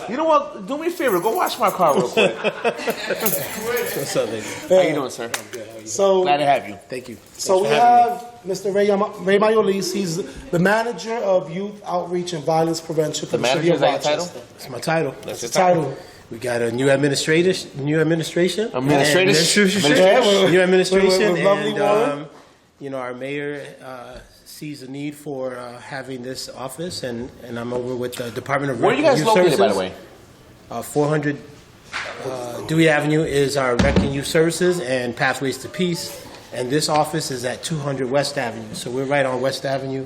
You know what? Do me a favor. Go wash my car real quick. What's up, baby? How you doing, sir? So glad to have you. Thank you. So we have Mr. Ray Mayolis. He's the manager of Youth Outreach and Violence Prevention for the city of Rochester. That's my title. That's the title. We got a new administration. New administration. With lovely Warren. You know, our mayor sees a need for having this office, and I'm over with the Department of Where are you guys located, by the way? 400 Dewey Avenue is our Rec and Youth Services and Pathways to Peace, and this office is at 200 West Avenue. So we're right on West Avenue.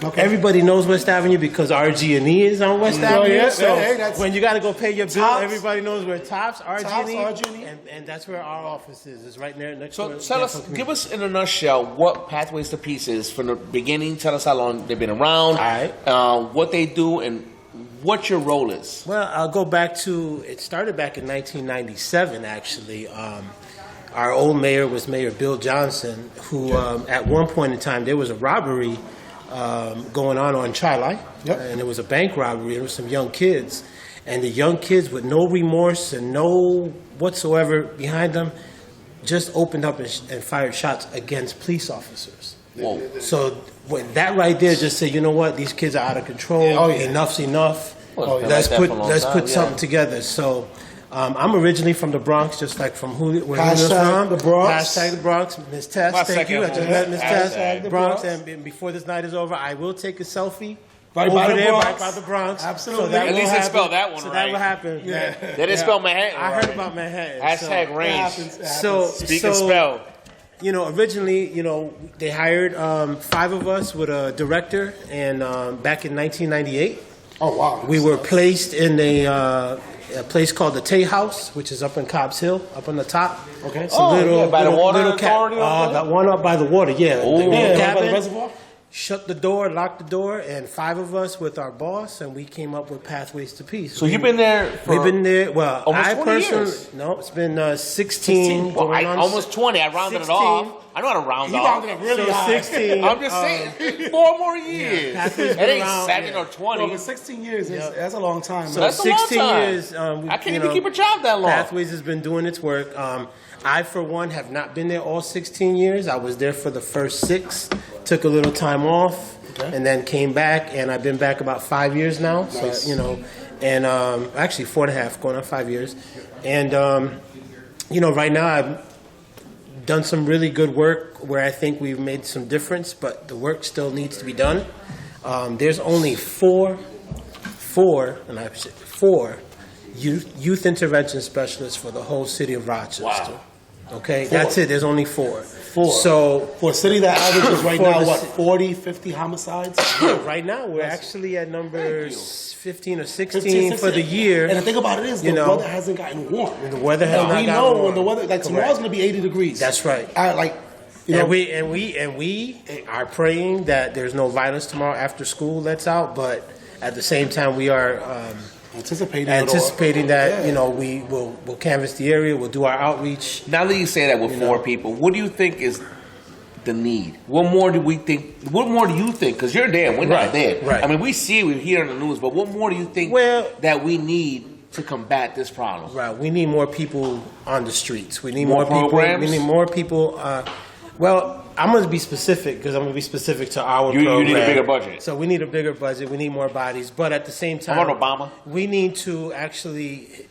Okay. Everybody knows West Avenue because RG&E is on West Avenue. Yeah, so that's when you got to go pay your bill, Tops. everybody knows where Tops, RG&E, RG&E. and that's where our office is. It's right there next to So tell us, give us in a nutshell what Pathways to Peace is from the beginning. Tell us how long they've been around, what they do, and what your role is. Well, I'll go back to, it started back in 1997, actually. Our old mayor was Mayor Bill Johnson, who at one point in time, there was a robbery going on Charlie, and it was a bank robbery. There was some young kids, and the young kids with no remorse and no whatsoever behind them just opened up and fired shots against police officers. Whoa. So when that right there just said, you know what, these kids are out of control. Enough's enough. Let's put something together. So I'm originally from the Bronx, just like from where Julio's from. The Bronx. Hashtag the Bronx. Miss Tess, thank you. I just met Miss Tess. Bronx. And before this night is over, I will take a selfie right over by the there, Bronx. right by the Bronx. Absolutely. So that At least they spelled that one so right. that will happen. Yeah. They didn't spell Manhattan. I right. heard about Manhattan. Hashtag range. So Speak and spell. You know, originally, you know, they hired 5 of us with a director, and back in 1998. Oh, wow. We were placed in a place called the Tay House, which is up in Cobb's Hill, up on the top. Okay. It's a by the water authority? that one up by the water, yeah. By the cabin. reservoir? shut the door, locked the door, and 5 of us with our boss, and we came up with Pathways to Peace. So you've been there for... We've been there, well, almost I 20 personally... years. No, it's been 16. Well, going on almost 20. I rounded 16. it off. I know how to round You off. rounded up really So high. 16. I'm just saying, 4 more years. Pathways It been ain't around, 7 or 20. No, but 16 years, that's a long time. So man. That's a long 16 time. years. I can't even keep a job that long. Pathways has been doing its work. I, for one, have not been there all 16 years. I was there for the first 6, took a little time off, and then came back, and I've been back about 5 years now. Nice. So, you know, and actually 4.5, going on 5 years. And, you know, right now I've done some really good work where I think we've made some difference, but the work still needs to be done. There's only four youth intervention specialists for the whole city of Rochester. Wow. Okay, 4. that's it. There's only 4. 4. So for a city that averages right for now, the what, ci- 40, 50 homicides? right now we're actually at number 15 or 16 15, for the year. And the thing about it is, the you know, weather hasn't gotten warm. The weather has not we gotten know warm. when the weather, like tomorrow's going to be 80 degrees. That's right. You know, And we are praying that there's no violence tomorrow after school lets out, but at the same time we are anticipating that, you know, we'll canvass the area, we'll do our outreach. Now that you say that with 4 people, what do you think is the need? What more do we think? What more do you think? Because you're there, we're not there. Right. I mean, we see it, we hear in the news, but what more do you think that we need to combat this problem? Right. We need more people on the streets. We need More more people. programs? We need more people. Well, I'm going to be specific because I'm going to be specific to our program. You need a bigger budget. So we need a bigger budget. We need more bodies. But at the same time, How about Obama? We need to actually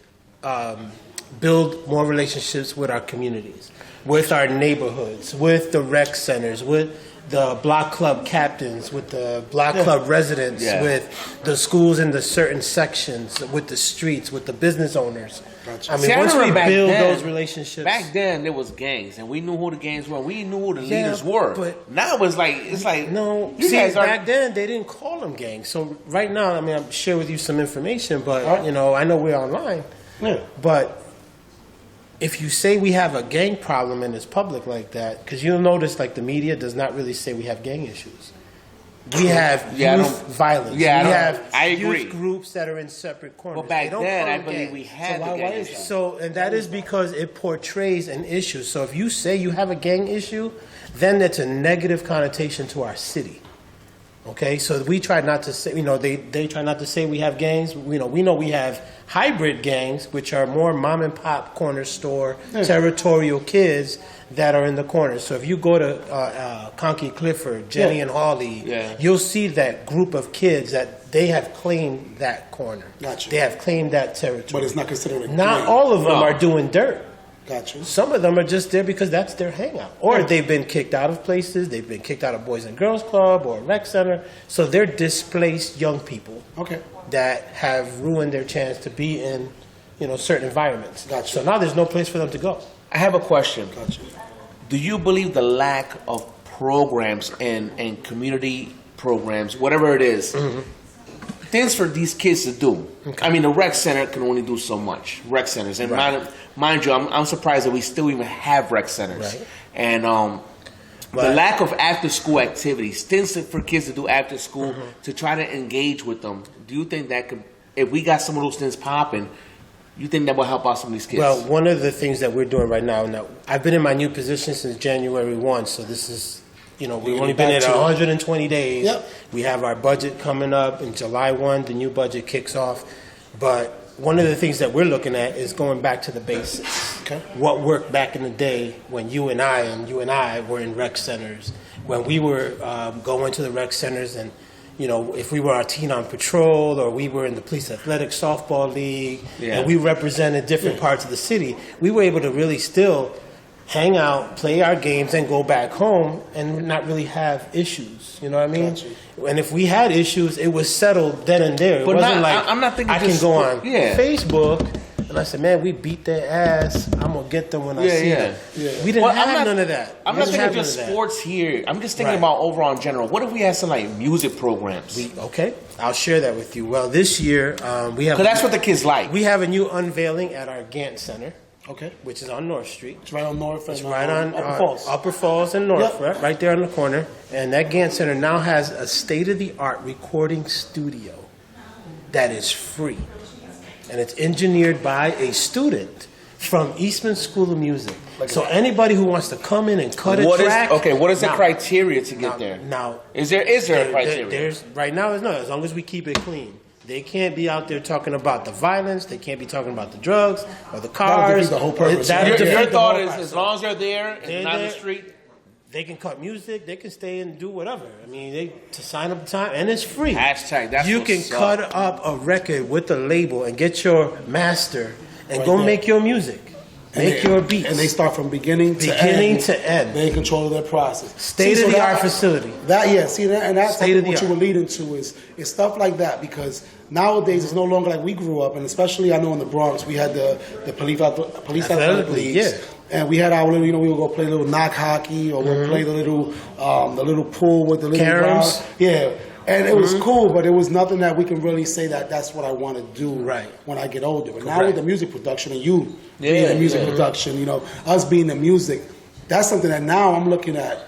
build more relationships with our communities, with our neighborhoods, with the rec centers, with the block club captains, with the block club residents, with the schools in the certain sections, with the streets, with the business owners. I mean, once we build those relationships. Back then, there was gangs, and we knew who the gangs were. We knew who the leaders were. But now it's like no. You See, guys are, back then they didn't call them gangs. So right now, I mean, I'll share with you some information, but you know, I know we're online. Yeah. But if you say we have a gang problem and it's public like that, because you'll notice like the media does not really say we have gang issues. We have youth violence. We have youth groups that are in separate corners. Well, back then, I believe we had the gang issue. So, and that is because it portrays an issue. So if you say you have a gang issue, then that's a negative connotation to our city. Okay, so we try not to say, you know, they try not to say we have gangs. We know we have hybrid gangs, which are more mom and pop corner store, territorial kids that are in the corners. So if you go to Conkey Clifford, Jenny and Hawley, you'll see that group of kids that they have claimed that corner. Gotcha. They have claimed that territory. But it's not considered a Not gang. all of them are doing dirt. Gotcha. Some of them are just there because that's their hangout. Or they've been kicked out of places. They've been kicked out of Boys and Girls Club or rec center. So they're displaced young people that have ruined their chance to be in, you know, certain environments. Gotcha. So now there's no place for them to go. I have a question. Gotcha. Do you believe the lack of programs and community programs, whatever it is, things for these kids to do? I mean, the rec center can only do so much. Rec centers, and mind you, I'm surprised that we still even have rec centers. Right. And the lack of after-school activities, things for kids to do after school to try to engage with them. Do you think that could, if we got some of those things popping, you think that will help out some of these kids? Well, one of the things that we're doing right now, I've been in my new position since January 1, so this is, you know, we've only been in 120 days. Yep. We have our budget coming up in July 1, the new budget kicks off. But one of the things that we're looking at is going back to the basics. Okay. What worked back in the day when you and I were in rec centers, when we were going to the rec centers and, you know, if we were our teen on patrol or we were in the police athletic softball league and we represented different parts of the city, we were able to really still hang out, play our games, and go back home and not really have issues. You know what I mean? Gotcha. And if we had issues, it was settled then and there. It But wasn't not- like I'm not thinking I can just go on Facebook. and I said, man, we beat their ass. I'm going to get them when I see them. Yeah. We didn't have none of that. I'm We not didn't thinking have just none of that. sports here. I'm just thinking Right. about overall in general. What if we had some like music programs? Okay, I'll share that with you. Well, this year we have. Because that's what the kids like. We have a new unveiling at our Gantt Center. Okay. which is on North Street. It's right on North and It's right on Upper Falls. Upper Falls and North, Yep. right there on the corner. And that Gantt Center now has a state-of-the-art recording studio that is free. And it's engineered by a student from Eastman School of Music. So anybody who wants to come in and cut a track. What is the now- criteria to get there? Now, Is there a criteria? There's right now. There's no. As long as we keep it clean, they can't be out there talking about the violence. They can't be talking about the drugs or the cars. defeat the whole purpose. That'll Your defeat the thought whole is, purpose. as long as they're there They're and not in the there. street. They can cut music. They can stay and do whatever. I mean, they to sign up the time, and it's free. Hashtag, that's you what's can up. cut up a record with a label and get your master and Right go there. make your music, make your beats. And they start from beginning to end. They're in control of their process. State-of-the-art facility. That's State of the what you art. were leading to is stuff like that, because nowadays it's no longer like we grew up, and especially I know in the Bronx we had the police athletic leagues, yeah. and we had our little, we would go play a little knock hockey, or we'll play the little pool with the little Caroms. ground. Yeah. And it was cool, but it was nothing that we can really say that that's what I want to do when I get older. But now with the music production and you being the music production, us being the music, that's something that now I'm looking at,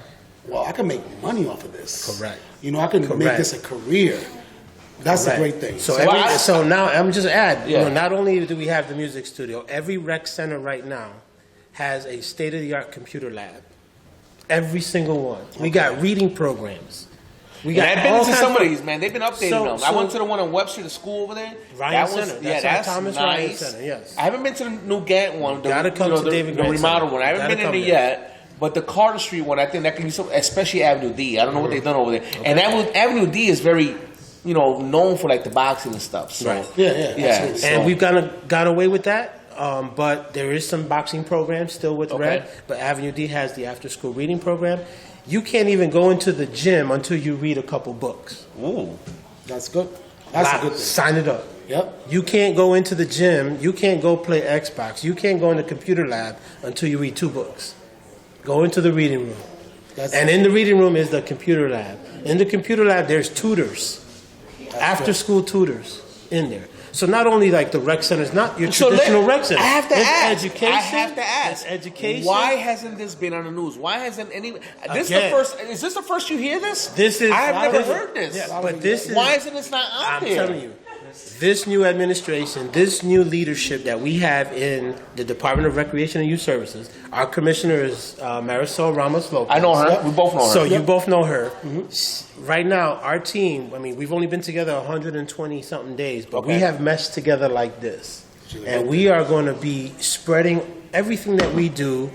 well, I can make money off of this. Correct. I can make this a career. That's a great thing. So now I'm just add. Not only do we have the music studio, every rec center right now has a state-of-the-art computer lab. Every single one. We got reading programs. I've been all to kinds some of of- these, man. They've been updating them. I went to the one in Webster, the school over there. Ryan Center. That's on Thomas Ryan Center, yes. I haven't been to the new Gantt one. Gotta come to David the Grant remodel Center. one. I haven't Gotta been in come it there. yet. But the Carter Street one, I think that can be some, especially Avenue D. I don't know what they've done over there. And Avenue D is very, known for like the boxing and stuff. So, Right. yeah. And we've got away with that. But there is some boxing programs still with Red. But Avenue D has the after-school reading program. You can't even go into the gym until you read a couple books. Ooh, that's good. That's a good thing. Sign it up. Yep. You can't go into the gym. You can't go play Xbox. You can't go in the computer lab until you read 2 books. Go into the reading room. And in the reading room is the computer lab. In the computer lab, there's tutors, after-school tutors in there. So not only like the rec centers, not your traditional rec centers. I have to ask. Education. I have to ask. It's education. Why hasn't this been on the news? Why hasn't any? This Again. the first. Is this the first you hear this? This is. I have never this is- heard this. Yeah, but this is. Why isn't this not out there? I'm telling you, this new administration, this new leadership that we have in the Department of Recreation and Youth Services, our commissioner is Marisol Ramos Lopez. I know her. We both know her. So you both know her. Right now, our team, we've only been together 120 something days, but we have meshed together like this. And we are going to be spreading everything that we do,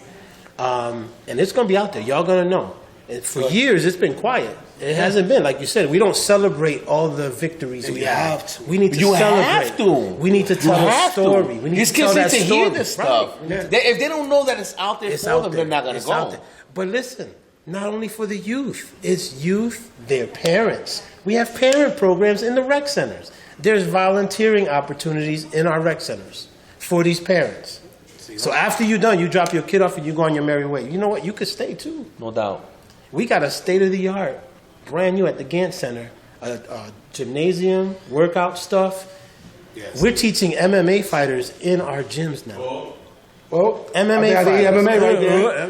and it's going to be out there. Y'all going to know. And for years, it's been quiet. It hasn't been. Like you said, we don't celebrate all the victories we have. We need to celebrate. Have to. We need to tell a story. We need These to kids tell need that to story. hear this stuff. Right. Yeah. If they don't know that it's out there It's for out them, there. they're not going to It's out go. there. But listen, not only for the youth, it's youth, their parents. We have parent programs in the rec centers. There's volunteering opportunities in our rec centers for these parents. So after you're done, you drop your kid off and you go on your merry way. You know what? You could stay too. No doubt. We got a state-of-the-art, brand new at the Gantt Center, a gymnasium, workout stuff. Yes. We're teaching MMA fighters in our gyms now. Well, MMA I think fighters. MMA right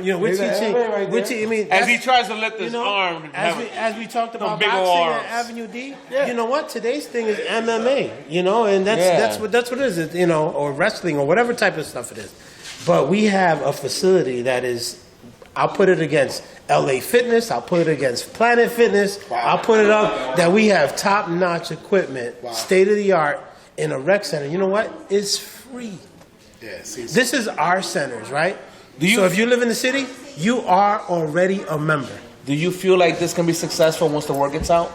there. We're There's teaching. MMA right We're there. As he tries to lift his arm. As we talked about big ol' boxing arms. at Avenue D, you know what? Today's thing is MMA, and that's what it is, or wrestling or whatever type of stuff it is. But we have a facility that is, I'll put it against LA Fitness, I'll put it against Planet Fitness, I'll put it up that we have top-notch equipment, state-of-the-art in a rec center. You know what? It's free. Yeah, This is our centers, right? So if you live in the city, you are already a member. Do you feel like this can be successful once the word gets out?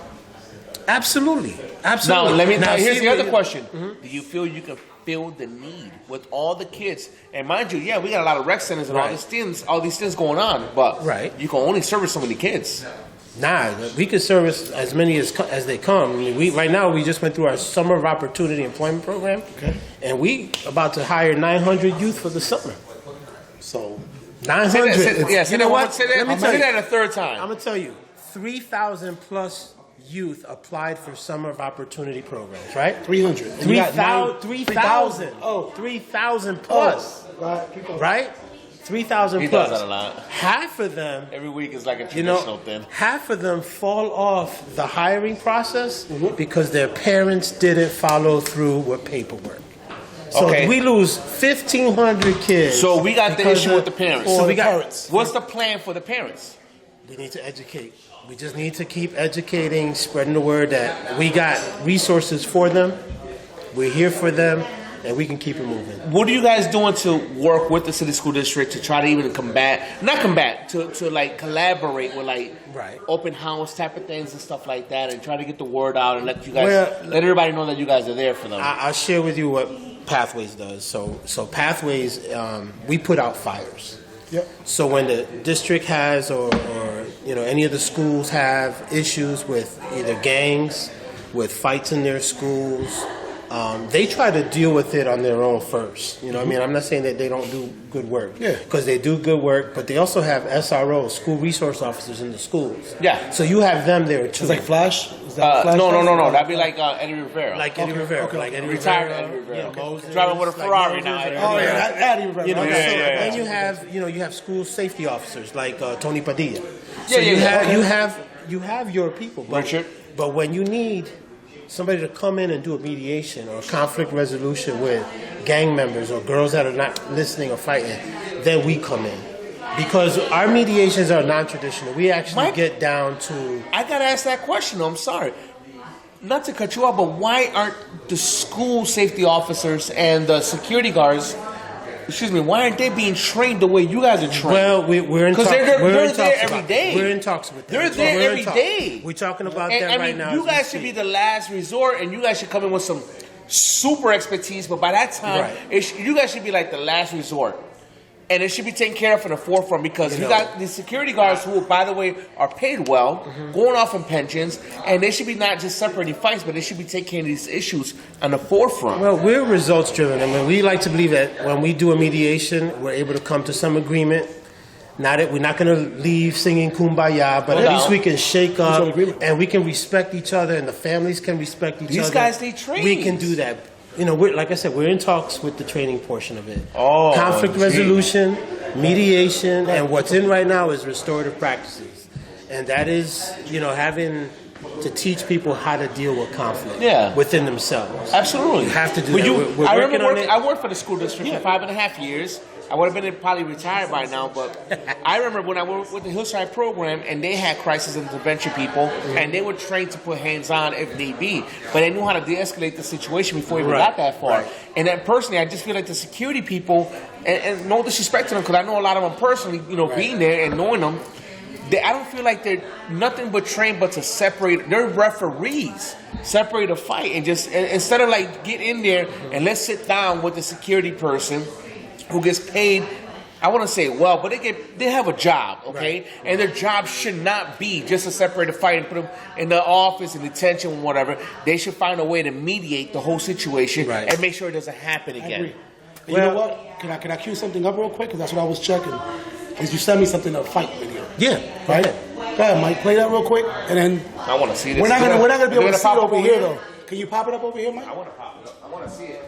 Absolutely. Absolutely. Now, here's the other question. Mm-hmm. Do you feel you can fill the need with all the kids? And mind you, we got a lot of rec centers and all these things going on, but you can only service so many kids. Nah, we can service as many as they come. I mean, right now we just went through our Summer of Opportunity Employment Program, and we about to hire 900 youth for the summer. So 900. Say that a third time. I'm gonna tell you, 3,000 plus youth applied for summer of opportunity programs, right? 300. And you got 3,000. 3,000. Oh. 3,000 plus. Right? 3,000 He plus. does that a lot. Half of them, Every week is like a traditional thing. half of them fall off the hiring process because their parents didn't follow through with paperwork. So Okay. we lose 1,500 kids. So we got the because issue of- with the parents. So we got. What's the plan for the parents? We need to educate. We just need to keep educating, spreading the word that we got resources for them. We're here for them, and we can keep it moving. What are you guys doing to work with the city school district to try to even to like collaborate with like open house type of things and stuff like that, and try to get the word out and let you guys let everybody know that you guys are there for them? I'll share with you what Pathways does. So Pathways, we put out fires. Yep. So when the district has or any of the schools have issues with either gangs, with fights in their schools, they try to deal with it on their own first. You know what I mean? I'm not saying that they don't do good work. Yeah. Because they do good work, but they also have SROs, school resource officers in the schools. Yeah. So you have them there too. It's like Flash? Is that Flash? No. That'd be like Eddie Rivera. Like Eddie Rivera. Like Eddie Retired Rivera. Eddie Rivera. Moses, Driving with a Ferrari Moses, now. Eddie Oh, Rivera. yeah, Eddie Rivera. You know, Okay. and you have school safety officers like Tony Padilla. Yeah, You have your people, but, Richard. But when you need somebody to come in and do a mediation or conflict resolution with gang members or girls that are not listening or fighting, then we come in. Because our mediations are non-traditional. We actually get down to... I got to ask that question, though. I'm sorry. Not to cut you off, but why aren't the school safety officers and the security guards, why aren't they being trained the way you guys are trained? Well, we're in talks. Because they're We're in there talks every about- day. We're in talks with them. They're there We're in every talks. day. We're talking about And, that I right mean, now. you as we guys should be speak. the last resort, and you guys should come in with some super expertise. But by that time, you guys should be like the last resort, and it should be taken care of in the forefront because you got the security guards who, by the way, are paid well, going off in pensions, and they should be not just separating fights, but they should be taking care of these issues on the forefront. Well, we're results driven. I mean, we like to believe that when we do a mediation, we're able to come to some agreement. We're not going to leave singing Kumbaya, but at least we can shake up and we can respect each other, and the families can respect each other. These guys need training. We can do that. Like I said, we're in talks with the training portion of it. Oh, conflict resolution, mediation, and what's in right now is restorative practices, and that is having to teach people how to deal with conflict within themselves. Absolutely. You have to do But that. We're I working remember on it. I worked for the school district for 5.5 years. I would have been probably retired by now, but I remember when I worked with the Hillside program and they had crisis intervention people and they were trained to put hands on if need be, but they knew how to de-escalate the situation before we got that far. And then personally, I just feel like the security people, and no disrespect to them because I know a lot of them personally, being there and knowing them, I don't feel like they're nothing but trained but to separate. They're referees, separate a fight, and just instead of like get in there and let's sit down with the security person who gets paid. I want to say well, but they have a job, okay, and their job should not be just to separate a fight and put them in the office in detention or whatever. They should find a way to mediate the whole situation and make sure it doesn't happen again. I agree. You know what? Can I cue something up real quick? Because that's what I was checking. Because you sent me something, a fight video. Yeah. Right? Go ahead, Mike. Play that real quick, and then I want to see this. we're not gonna be able to see it over here here though. Can you pop it up over here, Mike? I want to pop it up. I want to see it.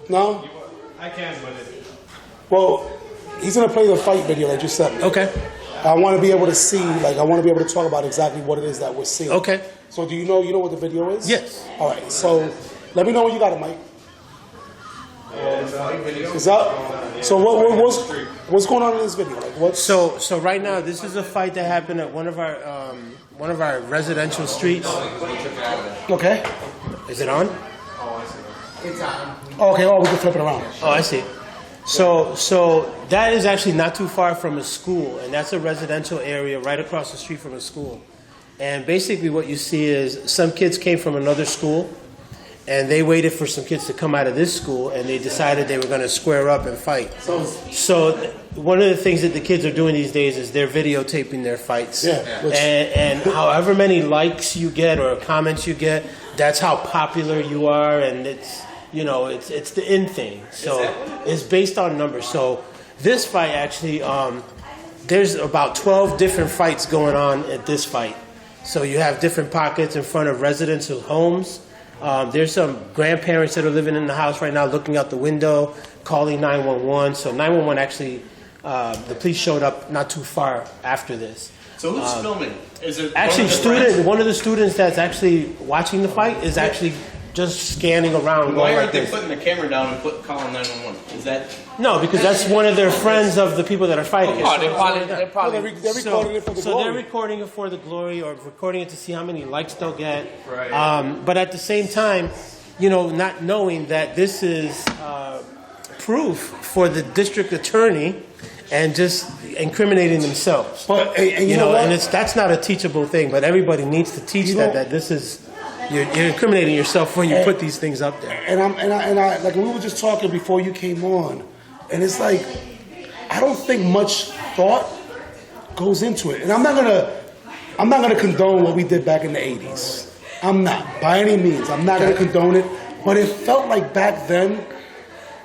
No. I can, but Well, he's gonna play the fight video that you sent me. Okay. I want to be able to see, I want to be able to talk about exactly what it is that we're seeing. Okay. So do you know what the video is? Yes. All right. So let me know when you got it, Mike. Is that so? What's going on in this video? Like what's So right now, this is a fight that happened at one of our residential streets. Okay. Is it on? It's on. Okay. Oh, we can flip it around. Oh, I see. So that is actually not too far from a school, and that's a residential area right across the street from a school. And basically what you see is some kids came from another school, and they waited for some kids to come out of this school, and they decided they were going to square up and fight. So one of the things that the kids are doing these days is they're videotaping their fights. Yeah, and however many likes you get or comments you get, that's how popular you are, and it's the in thing. So it's based on numbers. So this fight actually, there's about 12 different fights going on at this fight. So you have different pockets in front of residential homes. There's some grandparents that are living in the house right now, looking out the window, calling 911. So 911 actually, the police showed up not too far after this. So who's filming? Is it Actually, one of the students that's actually watching the fight is actually just scanning around. Why going aren't like they this. putting the camera down and calling 911? Is that? No, because that's one of their friends of the people that are fighting. Oh, they're probably They're recording it for the So glory. they're recording it for the glory, or recording it to see how many likes they'll get. Right. But at the same time, not knowing that this is proof for the district attorney and just incriminating themselves. But and you know what? and that's not a teachable thing. But everybody needs to teach that this is. You're incriminating yourself when you put these things up there. And I like we were just talking before you came on, and it's like I don't think much thought goes into it. And I'm not gonna condone what we did back in the '80s. I'm not by any means. I'm not gonna condone it. But it felt like back then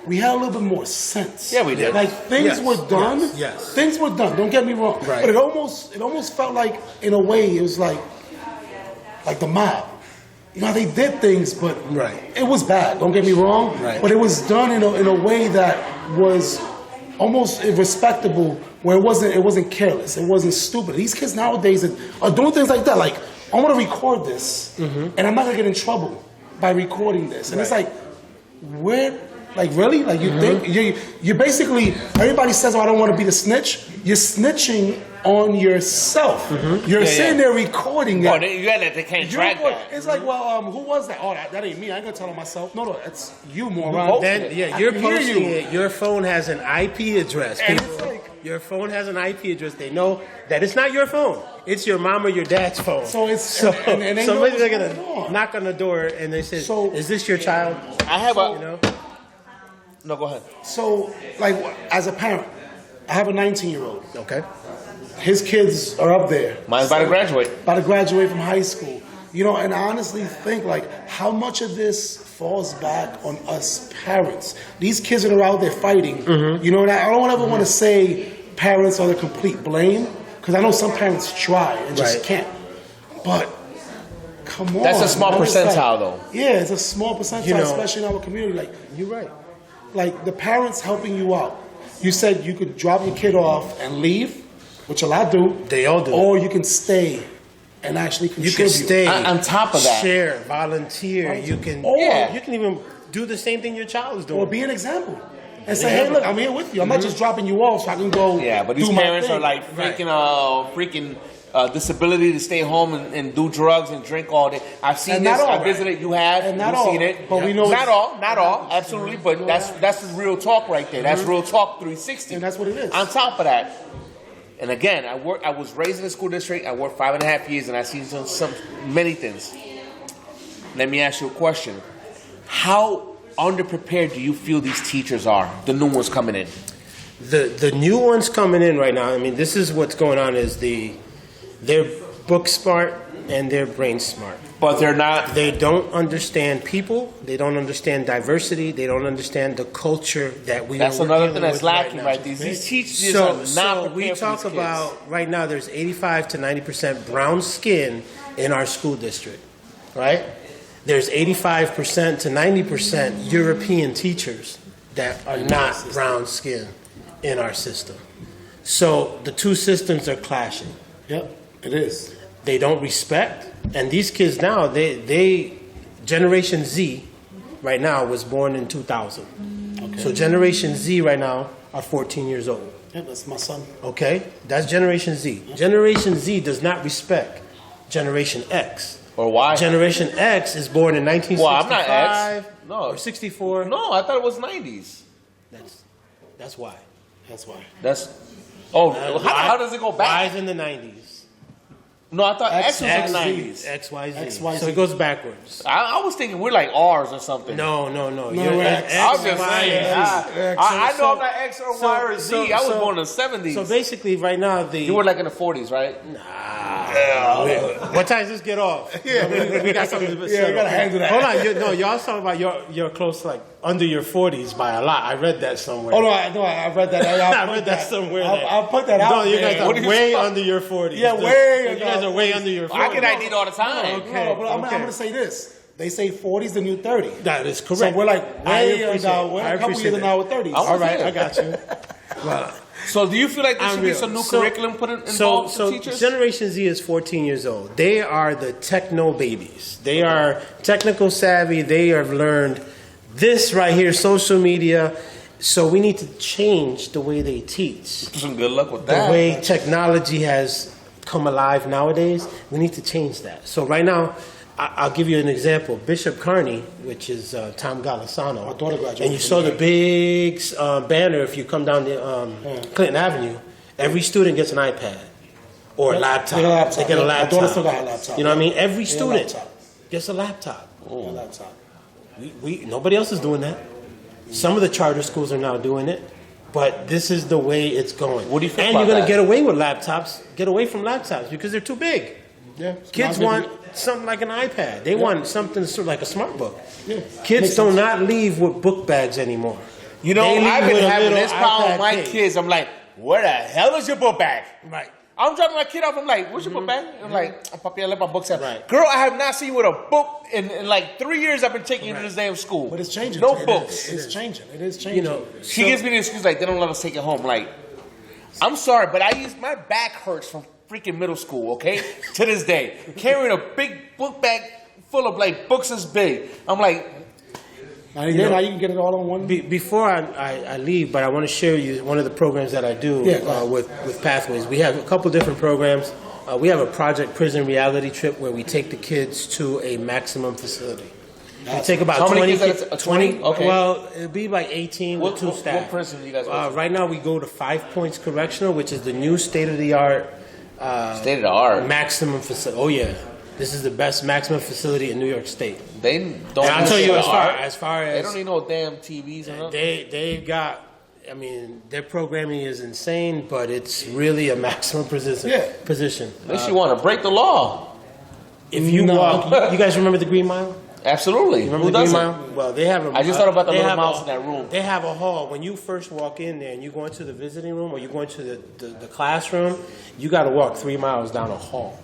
we had a little bit more sense. Yeah, we did. Like things were done. Yes. Things were done. Don't get me wrong. Right. But it almost felt like, in a way, it was like the mob. They did things, but it was bad. Don't get me wrong. Right. But it was done in a way that was almost respectable, where it wasn't careless. It wasn't stupid. These kids nowadays are doing things like that. Like, I want to record this, and I'm not gonna get in trouble by recording this. And it's like, where? Like, really? Like, you think you basically, everybody says, "Oh, I don't want to be the snitch." You're snitching on yourself. You're sitting there recording that. Oh, they can't track that. It's like, well, who was that? Oh, that ain't me. I ain't gonna tell on myself. No, that's you, moron. You're I hear posting you. it. Your phone has an IP address. And people. it's like- Your phone has an IP address. They know that it's not your phone. It's your mom or your dad's phone. So it's and they know somebody's what's gonna going on. knock on the door and they say, "Is this your child?" I have No, go ahead. So, like, as a parent, I have a 19-year-old. Okay. His kids are up there. Mine's about to graduate. About to graduate from high school. And I honestly think, like, how much of this falls back on us parents? These kids that are out there fighting, and I don't ever want to say parents are the complete blame, because I know some parents try and just can't. But, come on. That's a small man. It's like- percentile, though. Yeah, it's a small percentile, especially in our community. Like, You're right. like the parents helping you out. You said you could drop your kid off and leave, which a lot do. They all do. Or you can stay and actually You contribute. can stay on top of that. Share, volunteer. Right. You can. Or- You can even do the same thing your child is doing. Or be an example. And say, hey, look, I'm here with you. I'm not just dropping you off so I can go. Yeah, but these do my parents thing. are like freaking disability to stay home and do drugs and drink all day. I've seen And this. not all, I've visited. You have. And not You've all, seen it. but we know not it's- all. Not all. Absolutely. But that's the real talk right there. That's real talk 360. And that's what it is. On top of that, and again, I was raised in a school district. I worked 5.5 years, and I've seen many things. Let me ask you a question: how underprepared do you feel these teachers are? The new ones coming in. The new ones coming in right now. I mean, this is what's going on. Is they're book smart and they're brain smart, but they're not. They don't understand people. They don't understand diversity. They don't understand the culture that we. That's we're another dealing thing that's with lacking, now. right? These teachers So, are not so prepared we for talk these kids. about right now. There's 85 to 90% brown skin in our school district, right? There's 85% to 90% European teachers that are not brown skin in our system. So the two systems are clashing. Yep, it is. They don't respect, and these kids now, they Generation Z right now was born in 2000. Okay. So Generation Z right now are 14 years old. Yeah, that's my son. Okay? That's Generation Z. Generation Z does not respect Generation X. Or why? Generation X is born in 1965 Well, I'm not X. No. or 64. No, I thought it was 90s. That's why. That's why. How does it go back? Y's in the 90s. No, I thought X was in the XZ. 90s. XYZ. XYZ. So it goes backwards. I was thinking we're like R's or something. No. No, You're we're X, I was just Y, saying. Z. I know I'm not X or Y or Z. I was born in the 70s. So basically, right now, you were like in the 40s, right? Nah. What time does this get off? Yeah, we got something to yeah, I gotta handle that. Hold on, y'all talking about you're close to like under your 40s by a lot. I read that somewhere. Oh no, I read that. I read that somewhere. I'll put that out. No, you guys there. are way under your 40s. Yeah, way. You guys are way under your 40s. I get ID'd all the time. Okay, No, but I'm gonna say this. They say 40's the new 30. That is correct. So we're like way now. We're I a couple appreciate years that. now with 30s. All right, I got you. Well, So do you feel like there should be Unreal. some new So- curriculum put involved for teachers? Generation Z is 14 years old. They are the techno babies. They are technical savvy. They have learned this right here, social media. So we need to change the way they teach. Some good luck with The that. way technology has come alive nowadays, we need to change that. So right now, I'll give you an example. Bishop Kearney, which is Tom Golisano. My daughter graduated And you from saw the there. big banner if you come down the Clinton Avenue. Every student gets an iPad or a laptop. They get a laptop. They get a My laptop. daughter still got her laptop. You know what I mean? Every Yeah, student laptop. gets a laptop. A laptop. Nobody else is doing that. Some of the charter schools are now doing it, but this is the way it's going. What do you think And about you're going that? to get away with laptops. Get away from laptops because they're too big. Yeah. Kids want something like an iPad. They want something sort of like a smart book. Yeah. Kids Makes do sense. not leave with book bags anymore. You know, They leave I've been with a having little this problem with my iPad case. kids. I'm like, where the hell is your book bag? Right. I'm dropping my kid off. I'm like, where's your book bag? I'm like, oh, Papi, I left my books at. Right. Girl, I have not seen you with a book in like 3 years. I've been taking you to this damn school. But it's changing. No It books. is. It's changing. It is changing. You know, She gives me the excuse like they don't let us take it home. Like, I'm sorry, but my back hurts from freaking middle school. Okay, to this day, carrying a big book bag full of like books this big. I'm like, now you can get it all on one. Before I leave, but I want to share you one of the programs that I do with Pathways. We have a couple different programs. We have a Project Prison reality trip where we take the kids to a maximum facility. We take about How many 20 kids at a 20? Okay. Well, it'll be like 18 with two staff. What prison do you guys go to? Right now we go to 5 Points Correctional, which is the new state-of-the-art maximum facility. Oh yeah. This is the best maximum facility in New York State. They don't. And I'll tell you as as far as they don't need no damn TVs. And they've got. I mean, their programming is insane, but it's really a maximum position. At least you want to break the law. If you walk, you guys remember the Green Mile? Absolutely. You remember Who the Green doesn't? Mile? Well, they have a. I just thought about the they little have mouse in that room. They have a hall. When you first walk in there and you go into the visiting room or you go into the classroom, you got to walk 3 miles down a hall.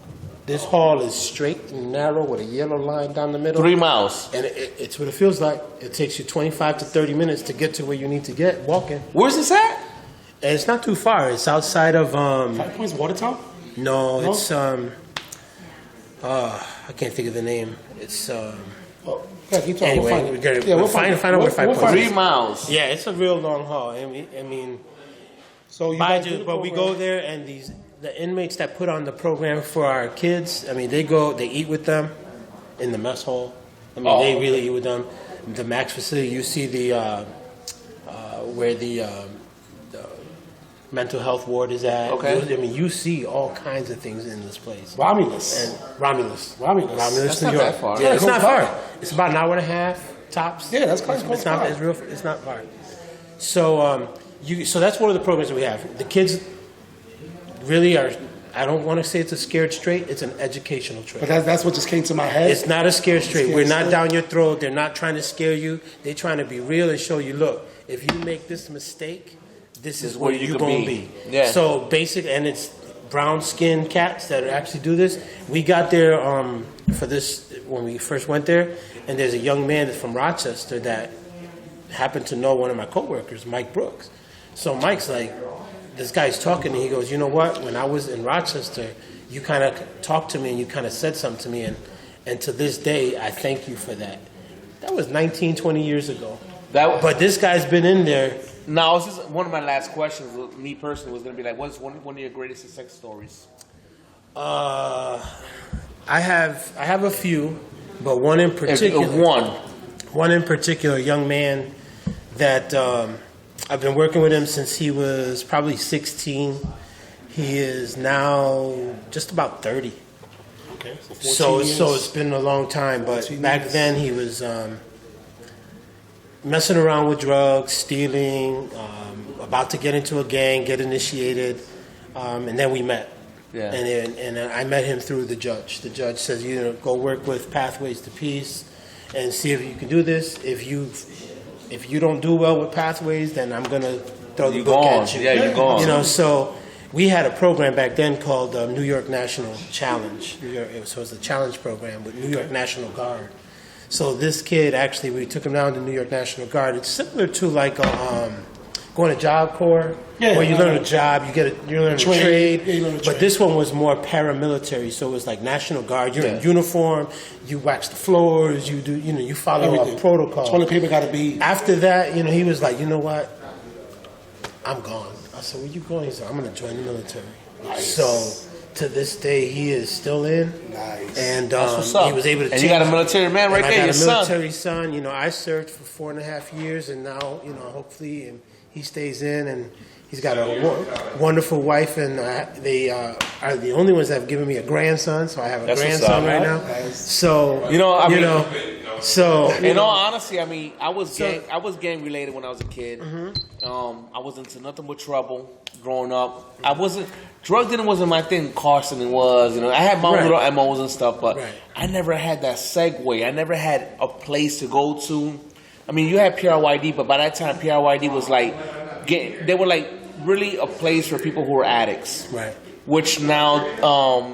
This hall is straight and narrow with a yellow line down the middle. 3 miles. And it's what it feels like. It takes you 25 to 30 minutes to get to where you need to get walking. Where's this at? And it's not too far. It's outside of 5 Points Watertown? No, it's I can't think of the name. It's keep talking. anyway, We'll find it. we get it. Yeah, we'll find out where 5 Points. 3 miles. Yeah, it's a real long haul. I mean, so you but guys do the we program. go there and the inmates that put on the program for our kids. I mean, they eat with them in the mess hall. I mean, they really eat with them. The Max facility, you see where the mental health ward is at. Okay. I mean, you see all kinds of things in this place. Romulus. Romulus, That's New not York. that far. Yeah, it's Yeah, not go far. It's about an hour and a half tops. Yeah, that's close. It's not. It's real. It's not far. So so that's one of the programs that we have. The kids really are. I don't want to say it's a scared straight. It's an educational trip. But that's what just came to my head. It's not a scared straight. Scared We're not straight. down your throat. They're not trying to scare you. They're trying to be real and show you, look, if you make this mistake, this is where you're going to be. Yeah. So basic, and it's brown-skinned cats that actually do this. We got there for this when we first went there, and there's a young man from Rochester that happened to know one of my coworkers, Mike Brooks. So Mike's like, this guy's talking, and he goes, you know what? When I was in Rochester, you kind of talked to me, and you kind of said something to me, and to this day, I thank you for that. That was 19, 20 years ago. But this guy's been in there. Now, this is one of my last questions. Me personally was going to be like, what's one of your greatest sex stories? I have a few, but one in particular. One in particular, a young man that I've been working with him since he was probably 16. He is now just about 30. Okay. So it's been a long time, but back then he was messing around with drugs, stealing, about to get into a gang, get initiated, and then we met. Yeah. And I met him through the judge. The judge says, you know, go work with Pathways to Peace and see if you can do this. If you don't do well with Pathways, then I'm gonna throw the book at you. Yeah, you're gone. You know, so we had a program back then called New York National Challenge. So it was a challenge program with New York National Guard. So this kid, actually, we took him down to New York National Guard. It's similar to like going to Job Corps, where you learn a job, you learn a trade. But this one was more paramilitary, so it was like National Guard. You're in uniform, you wax the floors, you do, you follow a protocol. That's what the people got to be. After that, he was like, you know what? I'm gone. I said, where you going? He said, I'm going to join the military. Nice. So to this day, he is still in. Nice. And he was able to. And you got a military man right there, I your got a son. military son. I served for 4.5 years, and now, hopefully, he stays in, and he's got a wonderful wife, and they are the only ones that have given me a grandson. So I have a grandson right now. Nice. So so in all honesty, I mean, I was gang related when I was a kid. I was into nothing but trouble growing up. I wasn't. Drug dealing wasn't my thing. Carson was. I had my own little MOs and stuff, but I never had that segue. I never had a place to go to. I mean, you had PRYD, but by that time, PRYD was like, they were like really a place for people who were addicts. Right. Which now,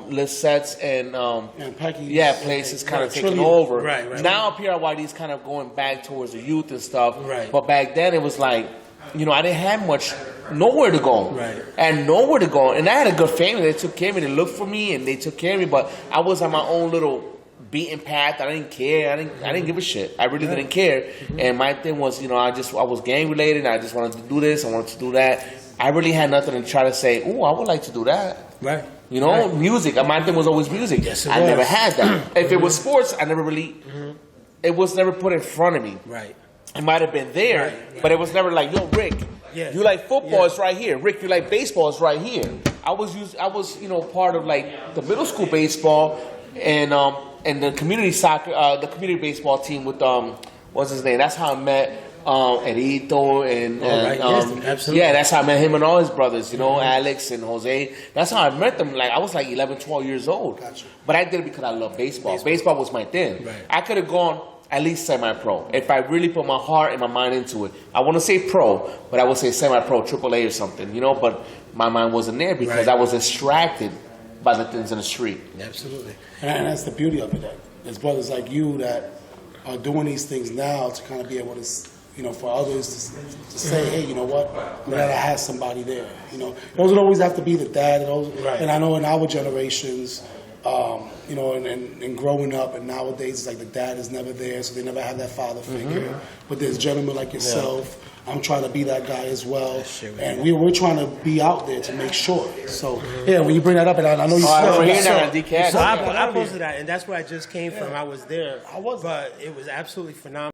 Lisette's and places kind of taking over. Right. Now PRYD is kind of going back towards the youth and stuff. Right. But back then it was like, I didn't have nowhere to go. Right. And nowhere to go. And I had a good family. They took care of me. They looked for me and they took care of me. But I was on my own little beaten path. I didn't care. I didn't give a shit. I really didn't care. And my thing was, I was gang related. I just wanted to do this. I wanted to do that. I really had nothing to try to say, oh, I would like to do that. Right. Music. My thing was always music. Yes, it I was. never had that. If it was sports, I never really, it was never put in front of me. Right. It might have been there, but it was never like, yo, Rick, you like football, it's right here. Rick, you like baseball, it's right here. I was part of like the middle school baseball and the community soccer, the community baseball team with what's his name? That's how I met Edito and absolutely. Yeah, that's how I met him and all his brothers, Alex and Jose. That's how I met them. Like I was like 11, 12 years old. Gotcha. But I did it because I love baseball. Baseball was my thing. Right. I could have gone at least semi-pro if I really put my heart and my mind into it. I want to say pro, but I would say semi-pro, AAA or something, But my mind wasn't there because I was distracted by the things in the street. Absolutely. And that's the beauty of it. That there's brothers like you that are doing these things now to kind of be able to, for others to say, hey, you know what? I'm glad I had somebody there. It doesn't always have to be the dad. And I know in our generations, and growing up, and nowadays it's like the dad is never there, so they never have that father figure. But there's gentlemen like yourself. I'm trying to be that guy as well, and we're trying to be out there to make sure. So when you bring that up, and I know you. I posted that, and that's where I just came from. I was there, but it was absolutely phenomenal.